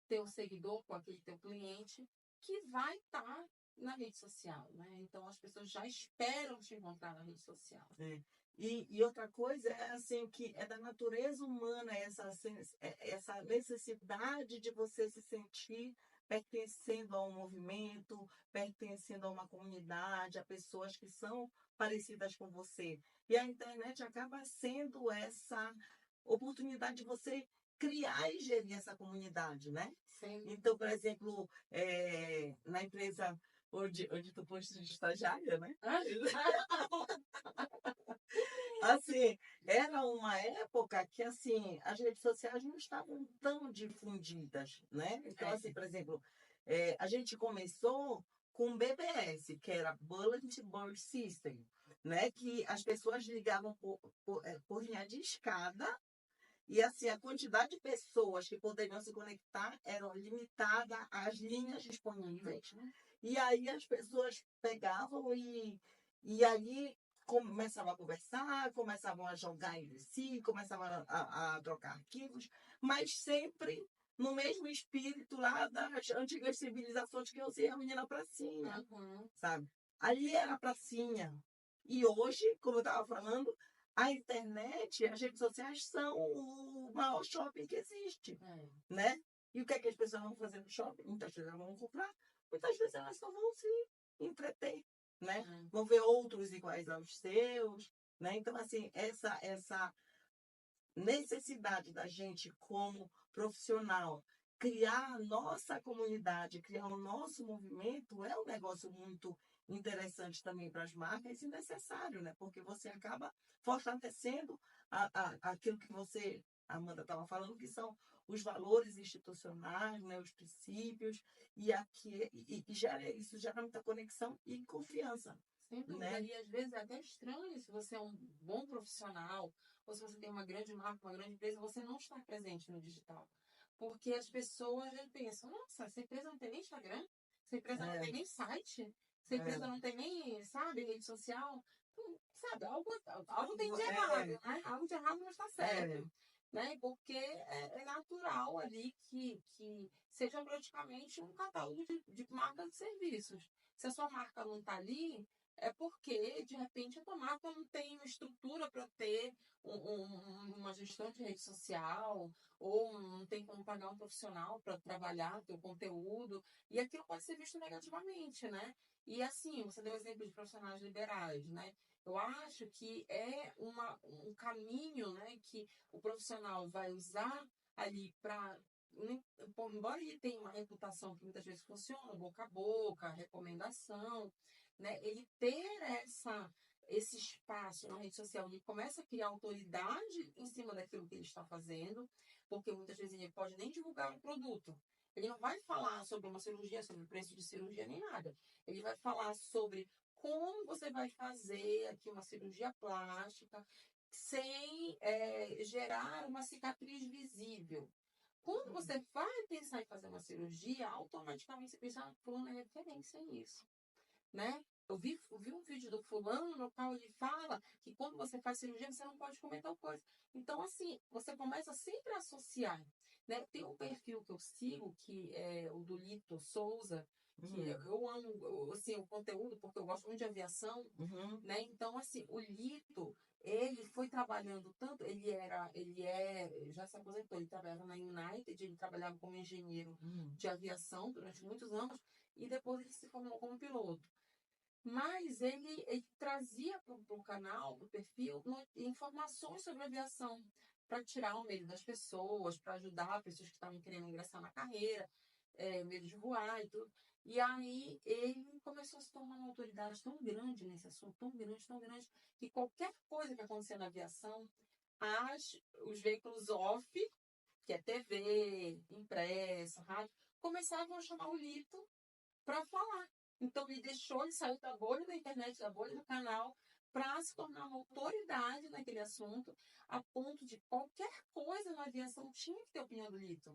teu seguidor, com aquele teu cliente, que vai estar na rede social, né? Então as pessoas já esperam te encontrar na rede social. É. E outra coisa é assim que é da natureza humana essa necessidade de você se sentir pertencendo a um movimento, pertencendo a uma comunidade, a pessoas que são parecidas com você. E a internet acaba sendo essa oportunidade de você criar e gerir essa comunidade, né? Sim. Então, por exemplo, na empresa onde tu foste de estagiária, né? Assim, era uma época que, assim, as redes sociais não estavam tão difundidas, né? Então, assim, por exemplo, a gente começou com o BBS, que era Bulletin Board System, né? Que as pessoas ligavam por linha de escada e, assim, a quantidade de pessoas que poderiam se conectar era limitada às linhas disponíveis. E aí as pessoas pegavam e aí começavam a conversar, começavam a jogar entre si, começavam a trocar arquivos, mas sempre no mesmo espírito lá das antigas civilizações que eu se reuniam na pracinha, Uhum. sabe? Ali era a pracinha. E hoje, como eu estava falando, a internet, as redes sociais são o maior shopping que existe, É. né? E o que é que as pessoas vão fazer no shopping? Muitas vezes elas vão comprar, muitas vezes elas só vão se entreter, né? É. Vão ver outros iguais aos seus, né? Então, assim, essa necessidade da gente, como profissional, criar a nossa comunidade, criar o nosso movimento, é um negócio muito interessante também para as marcas e necessário, né? Porque você acaba fortalecendo aquilo que você, Amanda, estava falando, que são os valores institucionais, né? Os princípios, isso gera muita conexão e confiança, Sem dúvida. né? E às vezes é até estranho se você é um bom profissional ou se você tem uma grande marca, uma grande empresa, você não estar presente no digital. Porque as pessoas já pensam, nossa, essa empresa não tem nem Instagram, essa empresa não É, tem nem site, essa é, empresa não tem nem, sabe, rede social. Então, sabe, algo tem de errado, é, né? Algo de errado não está é, certo. Né? Porque é natural ali que seja praticamente um catálogo de marcas e serviços. Se a sua marca não está ali, é porque, de repente, a tua marca não tem uma estrutura para ter uma gestão de rede social, ou não tem como pagar um profissional para trabalhar teu conteúdo, e aquilo pode ser visto negativamente, né? E assim, você deu o exemplo de profissionais liberais, né? Eu acho que é um caminho, né, que o profissional vai usar ali para, embora ele tenha uma reputação que muitas vezes funciona, boca a boca, recomendação, né, ele ter esse espaço na rede social, ele começa a criar autoridade em cima daquilo que ele está fazendo, porque muitas vezes ele pode nem divulgar o produto. Ele não vai falar sobre uma cirurgia, sobre o preço de cirurgia, nem nada. Ele vai falar sobre como você vai fazer aqui uma cirurgia plástica sem gerar uma cicatriz visível. Quando você vai pensar em fazer uma cirurgia, automaticamente você pensa, fulano é referência nisso, né? Eu vi um vídeo do fulano no qual ele fala que quando você faz cirurgia, você não pode comer tal coisa. Então, assim, você começa sempre a associar, né? Tem um perfil que eu sigo, que é o do Lito Souza, que eu amo, assim, o conteúdo, porque eu gosto muito de aviação, né? Então, assim, o Lito, ele foi trabalhando tanto, já se aposentou, ele trabalhava na United, ele trabalhava como engenheiro de aviação durante muitos anos, e depois ele se formou como piloto. Mas ele trazia para o canal, para o perfil, informações sobre aviação, para tirar o medo das pessoas, para ajudar pessoas que estavam querendo ingressar na carreira, medo de voar e tudo. E aí ele começou a se tornar uma autoridade tão grande nesse assunto, tão grande, que qualquer coisa que acontecia na aviação, os veículos off, que é TV, impressa, rádio, começavam a chamar o Lito para falar. Então, ele deixou, ele saiu da bolha da internet, da bolha do canal, para se tornar uma autoridade naquele assunto, a ponto de qualquer coisa na aviação tinha que ter opinião do Lito.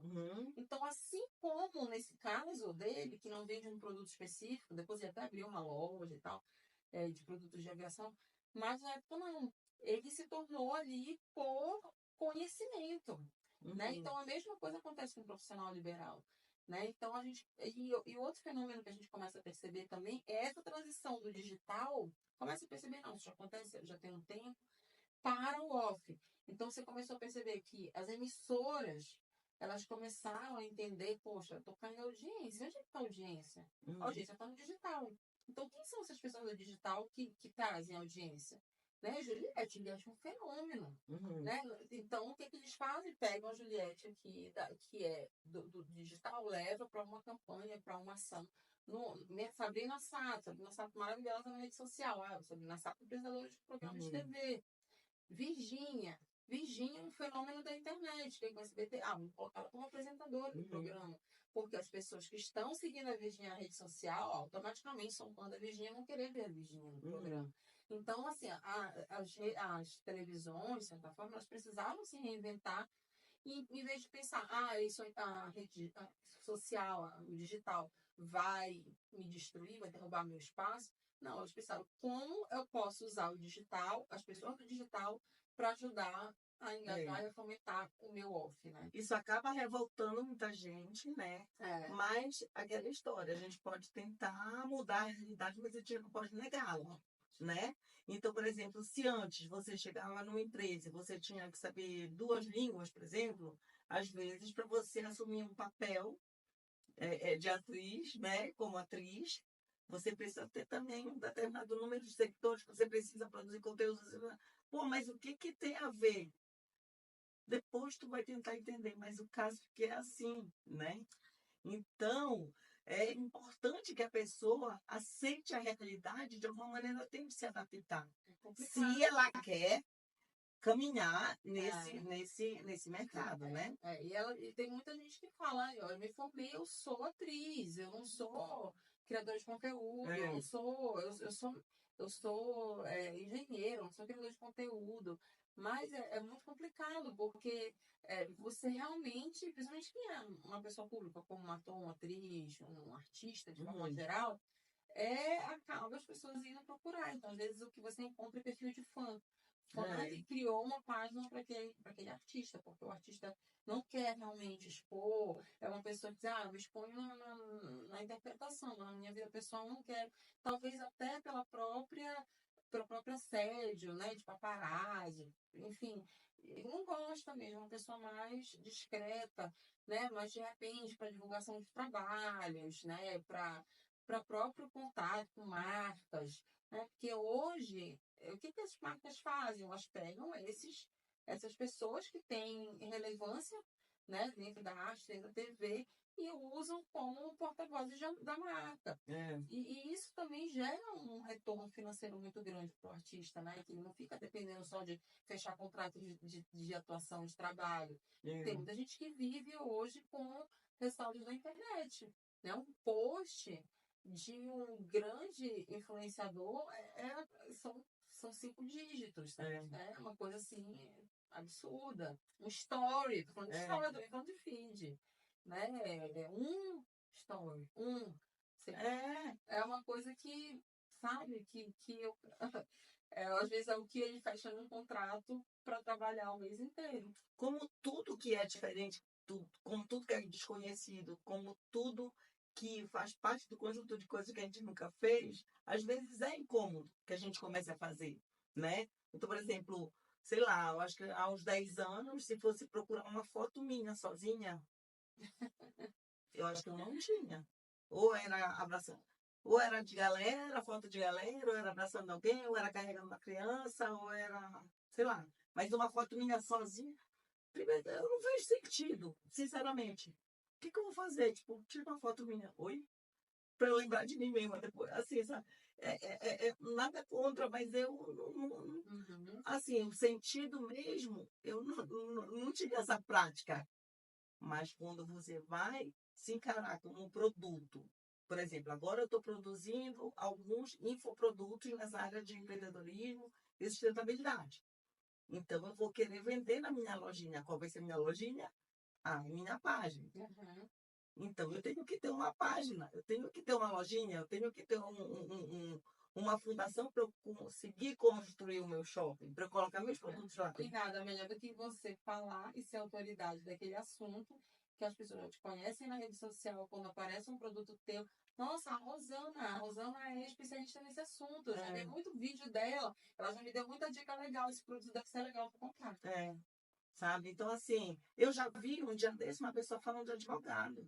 Então, assim como nesse caso dele, que não vende um produto específico, depois ele até abriu uma loja e tal, de produtos de aviação, mas na época não. Ele se tornou ali por conhecimento. Né? Então, a mesma coisa acontece com o profissional liberal. Né? Então, e outro fenômeno que a gente começa a perceber também é essa transição do digital, começa a perceber, não, isso já acontece, já tem um tempo, para o off. Então, você começou a perceber que as emissoras, elas começaram a entender, poxa, estou caindo em audiência, onde é que está a audiência? A audiência está no digital. Então, quem são essas pessoas do digital que trazem audiência? Né? Juliette é um fenômeno. Né? Então, o que eles fazem? Pegam a Juliette aqui, que é do digital, leva para uma campanha, para uma ação. Sabrina Sato maravilhosa na rede social. Sabrina Sato, apresentadora de programas de TV. Virgínia é um fenômeno da internet. Quem conhece BT? Vamos colocar ela como apresentadora do programa. Porque as pessoas que estão seguindo a Virgínia na rede social, automaticamente são fã da Virgínia e vão querer ver a Virgínia no programa. Então, assim, as televisões, de certa forma, elas precisavam se reinventar e, em vez de pensar, isso a rede social, o digital vai me destruir, vai derrubar meu espaço. Não, eles pensaram, como eu posso usar o digital, as pessoas do digital, para ajudar a engajar e a fomentar o meu off, né? Isso acaba revoltando muita gente, né? Mas aquela história, a gente pode tentar mudar a realidade, mas a gente não pode negá-la, né? Então, por exemplo, se antes você chegava numa empresa e você tinha que saber 2 línguas, por exemplo, às vezes, para você assumir um papel de atriz, né? Como atriz, você precisa ter também um determinado número de seguidores, você precisa produzir conteúdos. Pô, mas o que tem a ver? Depois tu vai tentar entender, mas o caso é que é assim, né? Então, é importante que a pessoa aceite a realidade de alguma maneira, ela tem que se adaptar. Se ela quer caminhar nesse mercado, né? E tem muita gente que fala, eu me formei, eu sou atriz, eu não sou criador de conteúdo, eu sou engenheiro, eu não sou criador de conteúdo. Mas é muito complicado, porque você realmente, principalmente quem é uma pessoa pública, como um ator, uma atriz, um artista, de forma geral, acaba as pessoas indo procurar. Então, às vezes, o que você encontra é perfil de fã. E criou uma página para aquele artista, porque o artista não quer realmente expor, é uma pessoa que diz, eu me exponho na interpretação, na minha vida pessoal eu não quero. Talvez até pelo próprio assédio, né, de paparazzi, enfim, ele não gosta mesmo, é uma pessoa mais discreta, né, mas de repente para divulgação de trabalhos, né, para próprio contato com marcas, né, porque hoje o que as marcas fazem? Elas pegam essas pessoas que têm relevância né, dentro da arte, dentro da TV, e usam como porta-vozes da marca. E isso também gera um retorno financeiro muito grande para o artista, né? Que ele não fica dependendo só de fechar contrato de atuação, de trabalho. Tem muita gente que vive hoje com respaldos da internet, né? Um post de um grande influenciador são 5 dígitos, né? Uma coisa assim absurda. Um story, tô falando de story, tô falando de feed, né? Um story, é uma coisa que, sabe, que eu às vezes é o que ele fecha num contrato para trabalhar o mês inteiro. Como tudo que é diferente, como tudo que é desconhecido, como tudo que faz parte do conjunto de coisas que a gente nunca fez, às vezes é incômodo que a gente comece a fazer, né? Então, por exemplo, sei lá, eu acho que há uns 10 anos, se fosse procurar uma foto minha sozinha, eu acho que eu não tinha. Ou era abraçando, ou era de galera, foto de galera, ou era abraçando alguém, ou era carregando uma criança, ou era, sei lá. Mas uma foto minha sozinha, primeiro, eu não vejo sentido, sinceramente. O que eu vou fazer? Tipo, tira uma foto minha, oi? Pra eu lembrar de mim mesma depois. Assim, sabe? Nada contra, mas eu assim, o sentido mesmo, eu não tive essa prática. Mas quando você vai se encarar como um produto, por exemplo, agora eu estou produzindo alguns infoprodutos nessa área de empreendedorismo e sustentabilidade. Então, eu vou querer vender na minha lojinha. Qual vai ser a minha lojinha? A minha página. Então, eu tenho que ter uma página, eu tenho que ter uma lojinha, eu tenho que ter uma fundação para eu conseguir construir o meu shopping, para eu colocar meus produtos lá. E nada melhor do que você falar e ser autoridade daquele assunto, que as pessoas já te conhecem na rede social, quando aparece um produto teu. Nossa, a Rosana é especialista nesse assunto. Eu já vi muito vídeo dela, ela já me deu muita dica legal. Esse produto deve ser legal para comprar. Sabe? Então, assim, eu já vi um dia desse uma pessoa falando de advogado.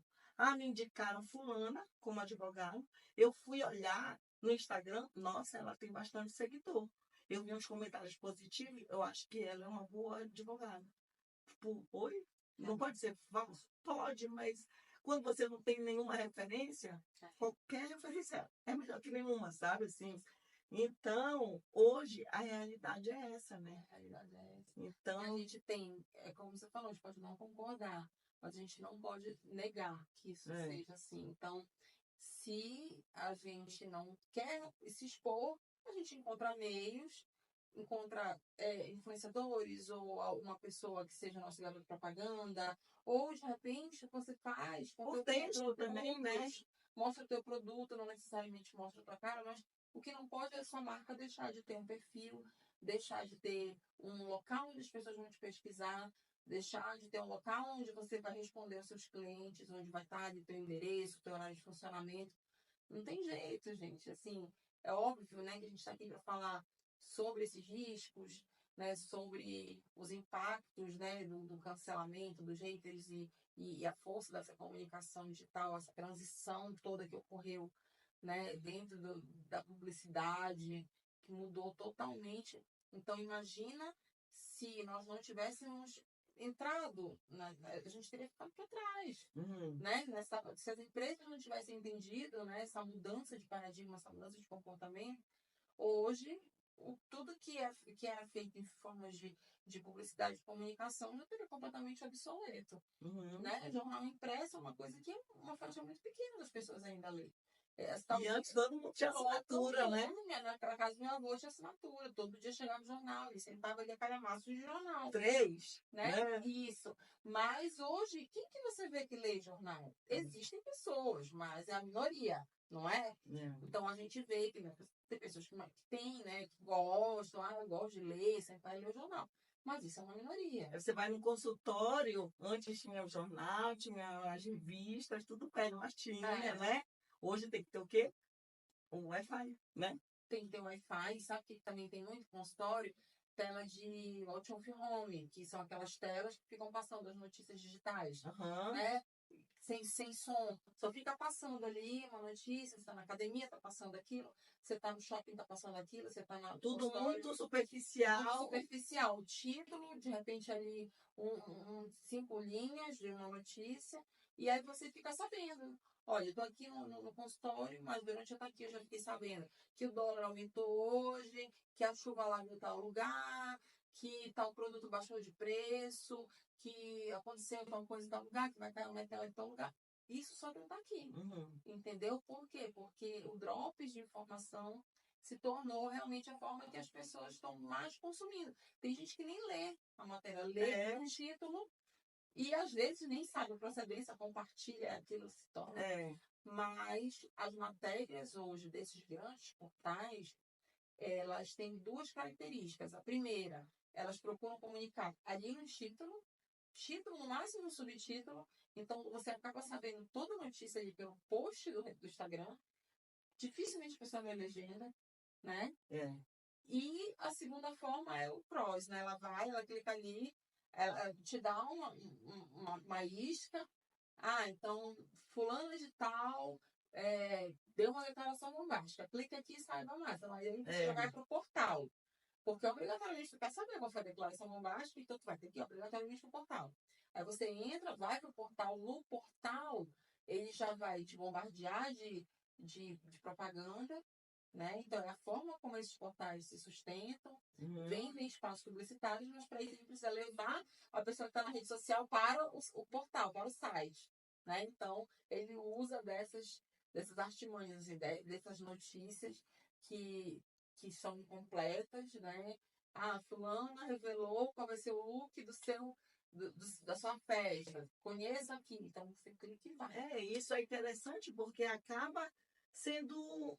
Me indicaram fulana como advogado. Eu fui olhar no Instagram, nossa, ela tem bastante seguidor. Eu vi uns comentários positivos, eu acho que ela é uma boa advogada. Tipo, oi? Não pode ser falso? Pode, mas quando você não tem nenhuma referência, qualquer referência é melhor que nenhuma, sabe? Assim, então, hoje, a realidade é essa, né? A realidade é essa. Então, a gente tem, como você falou, a gente pode não concordar, mas a gente não pode negar que isso seja assim. Então, se a gente não quer se expor, a gente encontra meios, encontra influenciadores ou uma pessoa que seja nosso garoto de propaganda, ou de repente você faz com o texto também, né? Mostra o teu produto, não necessariamente mostra a tua cara, mas o que não pode é a sua marca deixar de ter um perfil, deixar de ter um local onde as pessoas vão te pesquisar, deixar de ter um local onde você vai responder aos seus clientes, onde vai estar ali teu endereço, teu horário de funcionamento. Não tem jeito, gente. Assim, é óbvio, né, que a gente está aqui para falar sobre esses riscos, né, sobre os impactos, né, do cancelamento, dos haters e a força dessa comunicação digital, essa transição toda que ocorreu, né, dentro da publicidade, que mudou totalmente. Então, imagina se nós não tivéssemos entrado, a gente teria ficado para trás, né? Se as empresas não tivessem entendido, né, essa mudança de paradigma, essa mudança de comportamento, hoje tudo que era feito em formas de publicidade e comunicação já teria completamente obsoleto, né? Jornal impresso é uma coisa que uma faixa muito pequena das pessoas ainda lê. E antes todo mundo tinha assinatura, né? Na casa do meu avô tinha assinatura. Todo dia chegava o jornal. Ele sentava ali a calhamaço de jornal. 3, né? Isso. Mas hoje, quem que você vê que lê jornal? Existem pessoas, mas é a minoria, não é? Então a gente vê que tem pessoas que têm, né? Que gostam, eu gosto de ler, sempre vai ler o jornal. Mas isso é uma minoria. Você vai no consultório, antes tinha o jornal, tinha as revistas, tudo perto, mas tinha, né? Hoje tem que ter o quê? O Wi-Fi, né? Tem que ter Wi-Fi. Sabe que também tem muito consultório? Tela de out of home, que são aquelas telas que ficam passando as notícias digitais. Né? sem som, só fica passando ali uma notícia, você tá na academia, tá passando aquilo, você tá no shopping, tá passando aquilo, você tá na Tudo consultório, muito tudo superficial. superficial. O título, de repente ali 5 linhas de uma notícia, e aí você fica sabendo. Olha, eu tô aqui no consultório, mas durante eu estar aqui eu já fiquei sabendo que o dólar aumentou hoje, que a chuva lá em tal lugar, que tal produto baixou de preço, que aconteceu tal coisa em tal lugar, que vai cair um meteoro em tal lugar. Isso só não está aqui. Uhum. Entendeu? Por quê? Porque o drops de informação se tornou realmente a forma que as pessoas estão mais consumindo. Tem gente que nem lê a matéria, lê o título e às vezes nem sabe a procedência, compartilha, aquilo se torna. Mas as matérias hoje desses grandes portais, elas têm duas características. A primeira, elas procuram comunicar ali no título, no máximo no subtítulo. Então, você acaba sabendo toda a notícia ali pelo post do Instagram. Dificilmente a pessoa lê legenda, né? E a segunda forma é o cross, né? Ela vai, ela clica ali, ela te dá uma isca. Ah, então, fulano de tal deu uma declaração bombástica. Clica aqui e saiba mais. Então, aí você já vai para o portal. Porque obrigatoriamente tu quer saber qual foi a declaração bombástica, então tu vai ter que ir obrigatoriamente para o portal. Aí você entra, vai para o portal. No portal, ele já vai te bombardear de propaganda, né? Então, é a forma como esses portais se sustentam, vendem espaços publicitários, mas para isso ele precisa levar a pessoa que está na rede social para o portal, para o site, né? Então, ele usa dessas artimanhas, assim, dessas notícias que são incompletas, né? Ah, fulana revelou qual vai ser o look da sua festa. Conheça aqui. Então, você clica e vai. Isso é interessante porque acaba sendo...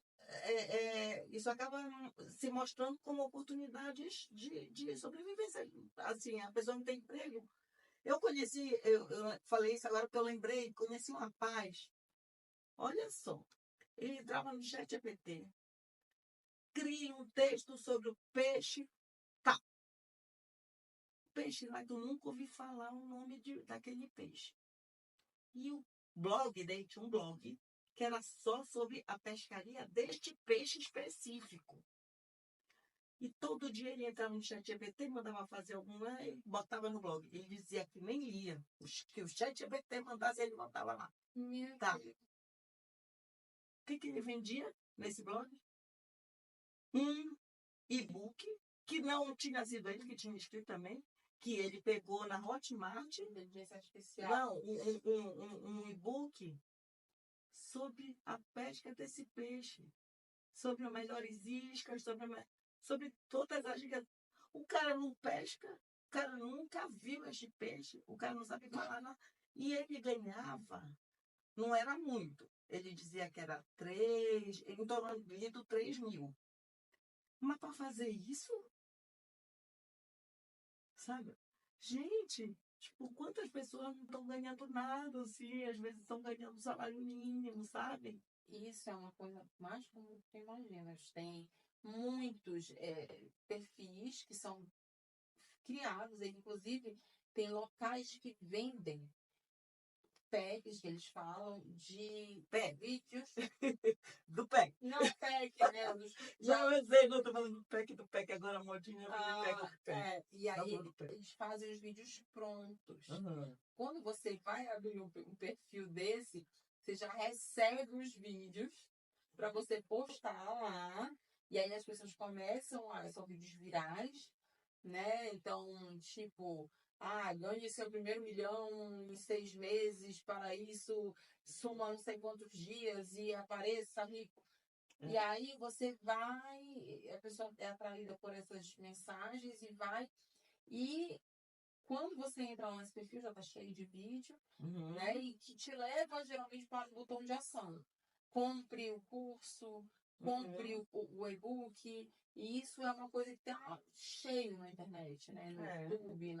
isso acaba se mostrando como oportunidades de sobrevivência. Assim, a pessoa não tem emprego. Eu conheci, eu falei isso agora porque eu lembrei, conheci um rapaz, olha só, ele entrava no chat GPT, cria um texto sobre o peixe, tá. Peixe lá que eu nunca ouvi falar o nome daquele peixe. E o blog dele tinha um blog que era só sobre a pescaria deste peixe específico. E todo dia ele entrava no chat GPT, mandava fazer alguma e botava no blog. Ele dizia que nem lia. Que o chat GPT mandasse, ele botava lá. Tá. O que ele vendia nesse blog? Um e-book que não tinha sido ele que tinha escrito também, que ele pegou na Hotmart. Inteligência artificial. Não, um e-book sobre a pesca desse peixe, sobre as melhores iscas, sobre todas as dicas. O cara não pesca, o cara nunca viu este peixe, o cara não sabe falar nada. E ele ganhava, não era muito. Ele dizia que era 3, em torno de 3 mil. Mas para fazer isso, sabe? Gente, tipo, quantas pessoas não estão ganhando nada, assim, às vezes estão ganhando salário mínimo, sabe? Isso é uma coisa mais comum que tu imaginas. Tem muitos perfis que são criados, inclusive tem locais que vendem packs, que eles falam, de vídeos. Do PEC. Não, pack, né? Já eu sei, não, tô falando do PEC agora, a modinha pega o PEC. E aí eles fazem os vídeos prontos. Quando você vai abrir um perfil desse, você já recebe os vídeos para você postar lá. E aí as pessoas começam são vídeos virais, né? Então, tipo, ganhe seu primeiro milhão em 6 meses, para isso, suma não sei quantos dias e apareça rico. E aí você vai, a pessoa é atraída por essas mensagens e vai. E quando você entra lá nesse perfil, já está cheio de vídeo, né? E que te leva geralmente para o botão de ação. Compre o curso, compre o e-book. E isso é uma coisa que está cheio na internet, né? No YouTube,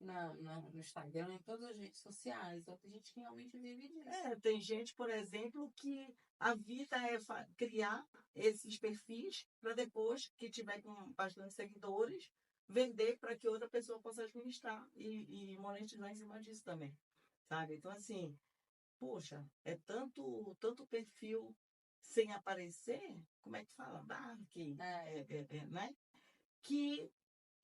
no Instagram, em todas as redes sociais. Então, tem gente que realmente vive disso. Tem gente, por exemplo, que a vida é criar esses perfis para depois, que tiver com bastante seguidores, vender para que outra pessoa possa administrar e monetizar em cima disso também, sabe? Então, assim, poxa, é tanto perfil sem aparecer, como é que fala? Dark, né? Que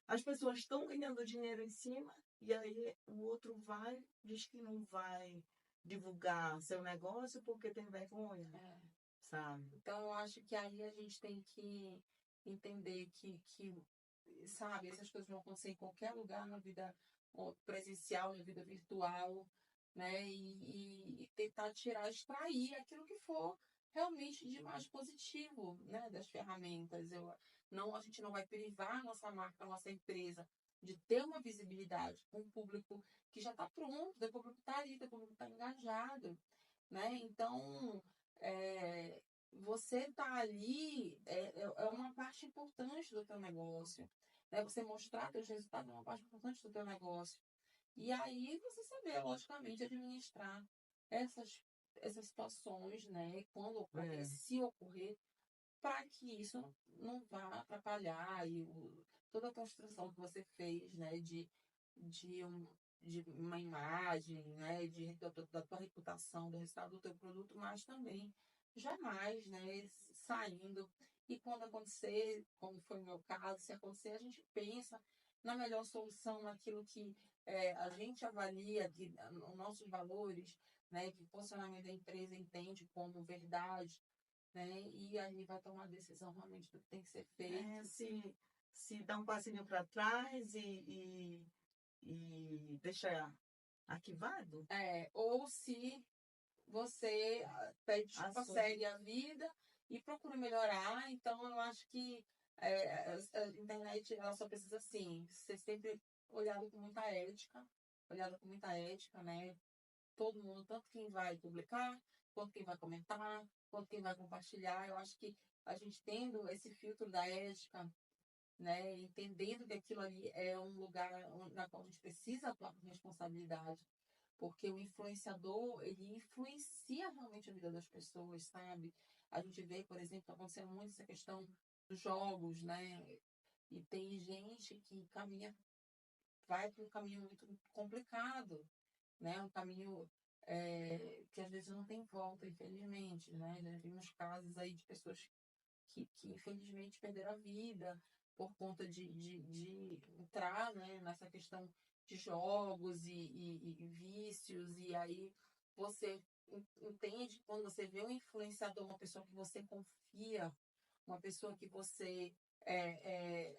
as pessoas estão ganhando dinheiro em cima e aí o outro diz que não vai divulgar seu negócio porque tem vergonha, É. sabe? Então, eu acho que aí a gente tem que entender que, sabe, essas coisas vão acontecer em qualquer lugar na vida presencial, na vida virtual, né? E tentar extrair aquilo que for realmente de mais positivo, né, das ferramentas. A gente não vai privar a nossa marca, a nossa empresa de ter uma visibilidade com um público que já está pronto, o público está ali, o público está engajado, né? Então, é, você tá ali é uma parte importante do teu negócio, né? Você mostrar teus resultados é uma parte importante do teu negócio. E aí você saber, logicamente, administrar essas, essas situações, né? Quando ocorrer, se ocorrer, para que isso não vá atrapalhar toda a construção que você fez, né? De, um, de uma imagem, né? Da tua reputação, do resultado do teu produto, mas também jamais, né? Saindo. E quando acontecer, como foi o meu caso, se acontecer, a gente pensa na melhor solução, naquilo que a gente avalia, os nossos valores, né? Que o posicionamento da empresa entende como verdade, né? E aí vai tomar a decisão realmente do que tem que ser feito. Se dá um passinho para trás e deixa arquivado. Ou se você pede desculpa, segue a vida e procura melhorar. Então, eu acho que a internet ela só precisa, assim, ser sempre olhada com muita ética, né? Todo mundo, tanto quem vai publicar, quanto quem vai comentar, quanto quem vai compartilhar. Eu acho que a gente tendo esse filtro da ética, né, entendendo que aquilo ali é um lugar na qual a gente precisa atuar com responsabilidade, porque o influenciador, ele influencia realmente a vida das pessoas, sabe? A gente vê, por exemplo, tá acontecendo muito essa questão dos jogos, né? E tem gente que vai para um caminho muito complicado, né? Um caminho que às vezes não tem volta, infelizmente, né? Já vimos casos aí de pessoas que infelizmente perderam a vida por conta de entrar, né, nessa questão de jogos e vícios, e aí você entende quando você vê um influenciador, uma pessoa que você confia, uma pessoa que você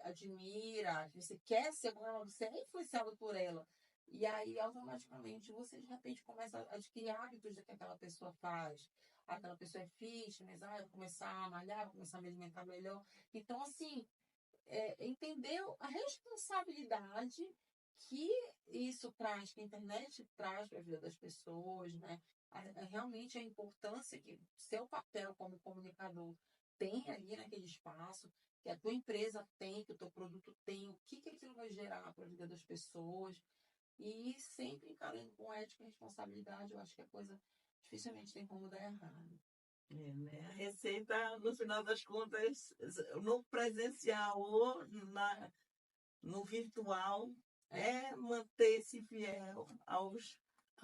admira, que você quer ser como ela, você é influenciado por ela. E aí, automaticamente, você de repente começa a adquirir hábitos do que aquela pessoa faz. Aquela pessoa é fitness, eu vou começar a malhar, vou começar a me alimentar melhor. Então, assim, entender a responsabilidade que isso traz, que a internet traz para a vida das pessoas, né? Realmente a importância que seu papel como comunicador tem ali naquele espaço, que a tua empresa tem, que o teu produto tem, o que aquilo vai gerar para a vida das pessoas. E sempre encarando com ética e responsabilidade, eu acho que a coisa dificilmente tem como dar errado. Né? A receita, no final das contas, no presencial ou no virtual, é manter-se fiel aos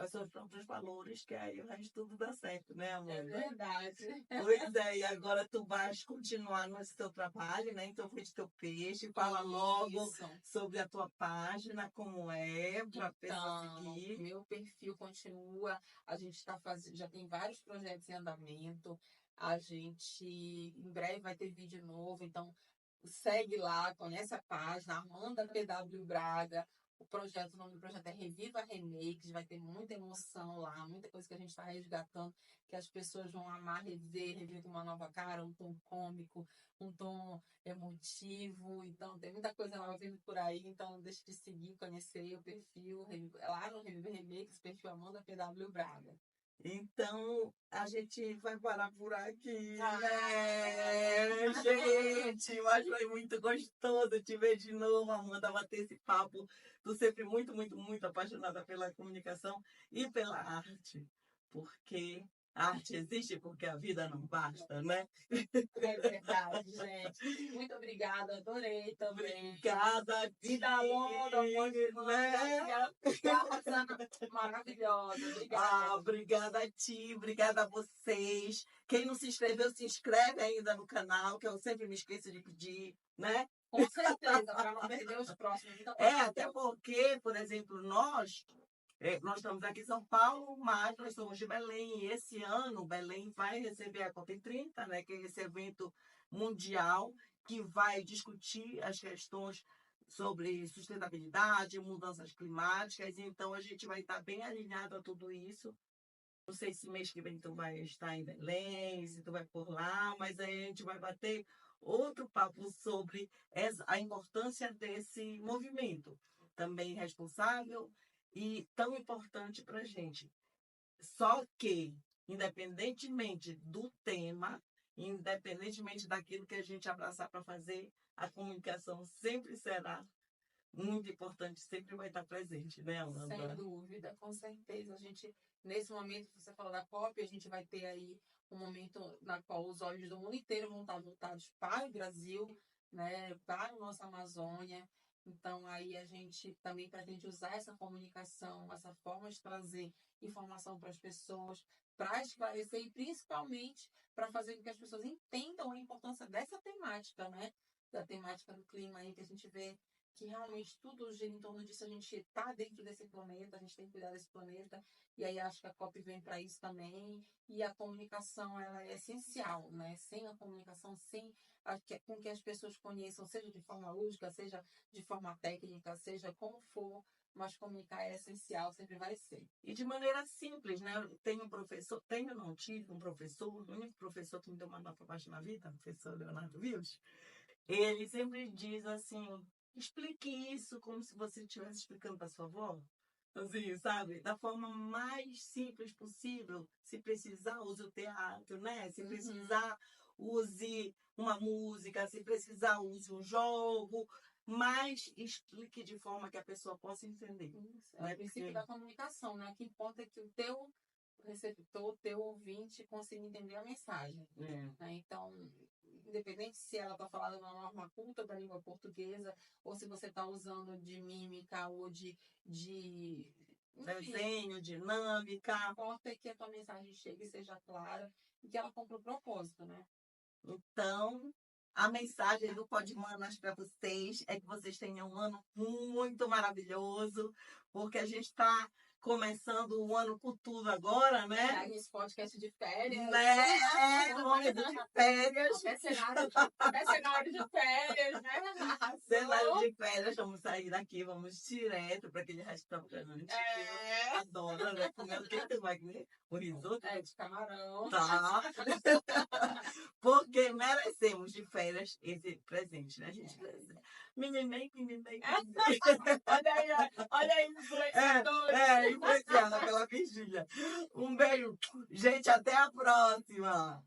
seus próprios valores, que aí o resto tudo dá certo, né, Amanda? É verdade. Pois é, e agora tu vais continuar nesse teu trabalho, né? Então, Frente Teu Peixe, fala logo sobre a tua página, como é, para a pessoa seguir. Meu perfil continua, a gente está fazendo, já tem vários projetos em andamento, a gente em breve vai ter vídeo novo, então segue lá, conhece a página, Amanda PW Braga. O nome do projeto é Reviva Remakes, vai ter muita emoção lá, muita coisa que a gente está resgatando, que as pessoas vão amar rever com uma nova cara, um tom cômico, um tom emotivo. Então, tem muita coisa nova vindo por aí. Então, não deixe de seguir, conhecer o perfil lá no Reviva Remakes, perfil Amanda PW Braga. Então, a gente vai parar por aqui, né, gente? Mas foi muito gostoso te ver de novo, Amanda, bater esse papo. Tô sempre muito, muito, muito apaixonada pela comunicação e pela arte, porque A arte existe porque a vida não basta, né? É verdade, gente. Muito obrigada, adorei também. Obrigada, Vida longa, né? maravilhosa. Obrigada. Obrigada a ti, obrigada a vocês. Quem não se inscreveu, se inscreve ainda no canal, que eu sempre me esqueço de pedir, né? Com certeza, para não perder os próximos. Então, Até porque, por exemplo, nós estamos aqui em São Paulo, mas nós somos de Belém. E esse ano, Belém vai receber a COP30, né, que é esse evento mundial que vai discutir as questões sobre sustentabilidade, mudanças climáticas. Então, a gente vai estar bem alinhado a tudo isso. Não sei se mês que vem tu vai estar em Belém, se tu vai por lá, mas aí a gente vai bater outro papo sobre a importância desse movimento, também responsável e tão importante para a gente. Só que, independentemente do tema, independentemente daquilo que a gente abraçar para fazer, a comunicação sempre será muito importante, sempre vai estar presente, né, Amanda? Sem dúvida, com certeza. A gente, nesse momento que você falou da COP, a gente vai ter aí um momento na qual os olhos do mundo inteiro vão estar voltados para o Brasil, né, para a nossa Amazônia. Então, aí a gente também, para a gente usar essa comunicação, essa forma de trazer informação para as pessoas, para esclarecer e principalmente para fazer com que as pessoas entendam a importância dessa temática, né? Da temática do clima aí, que a gente vê que realmente tudo gira em torno disso, a gente está dentro desse planeta, a gente tem que cuidar desse planeta, e aí acho que a COP vem para isso também, e a comunicação ela é essencial, né? Sem a comunicação, com que as pessoas conheçam, seja de forma lúdica, seja de forma técnica, seja como for, mas comunicar é essencial, sempre vai ser. E de maneira simples, né? Tive um professor, o único professor que me deu uma nota baixa na vida, o professor Leonardo Vilos, ele sempre diz assim, explique isso como se você estivesse explicando para sua avó. Assim, sabe? Da forma mais simples possível. Se precisar, use o teatro, né? Se precisar, use uma música. Se precisar, use um jogo. Mas explique de forma que a pessoa possa entender. Isso, é o princípio da comunicação, né? O que importa é que o teu receptor, o teu ouvinte consiga entender a mensagem. Né? Então, independente se ela está falando uma norma culta da língua portuguesa, ou se você está usando de mímica ou de desenho, dinâmica. O que importa é que a tua mensagem chegue e seja clara e que ela cumpra o propósito, né? Então, a mensagem do Podmanas para vocês é que vocês tenham um ano muito maravilhoso, porque a gente está começando o ano com tudo agora, né? Esse podcast de férias. Né? Momento de férias. É cenário de férias, né? Cenário de férias, vamos sair daqui, vamos direto para aquele restaurante. Eu adoro, né? Comendo o que tu vai comer? O risoto? De camarão. Tá. Porque merecemos de férias esse presente, né, gente? Mimimei. Olha aí, influenciador. Influenciada pela Virgínia. Um beijo. Gente, até a próxima.